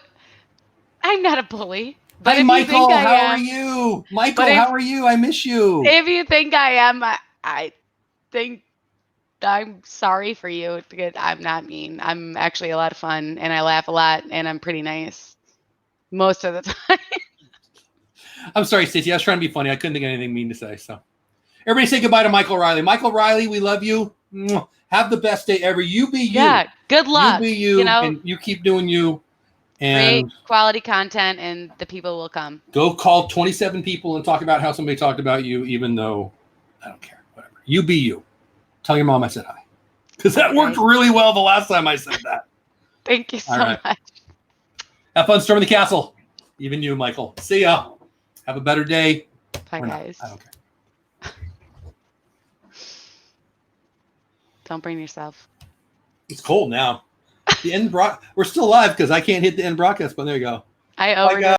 I'm not a bully. But Hi, Michael. How are you? Michael, how are you? I miss you. If you think I am, I think I'm sorry for you. I'm not mean. I'm actually a lot of fun, and I laugh a lot, and I'm pretty nice most of the time. I'm sorry, Stacey. I was trying to be funny. I couldn't think of anything mean to say. So, everybody say goodbye to Michael Riley. Michael Riley, we love you. Have the best day ever. You be you. Yeah, good luck. You be you, and you keep doing you. And great quality content, and the people will come. Go call 27 people and talk about how somebody talked about you, even though I don't care. Whatever. You be you. Tell your mom I said hi. Because that worked really well the last time I said that. Thank you so much. Have fun storming the castle. Even you, Michael. See ya. Have a better day. Bye, guys. I don't care. Don't bring yourself. It's cold now. The end we're still alive because I can't hit the end broadcast button. There you go. I overdid.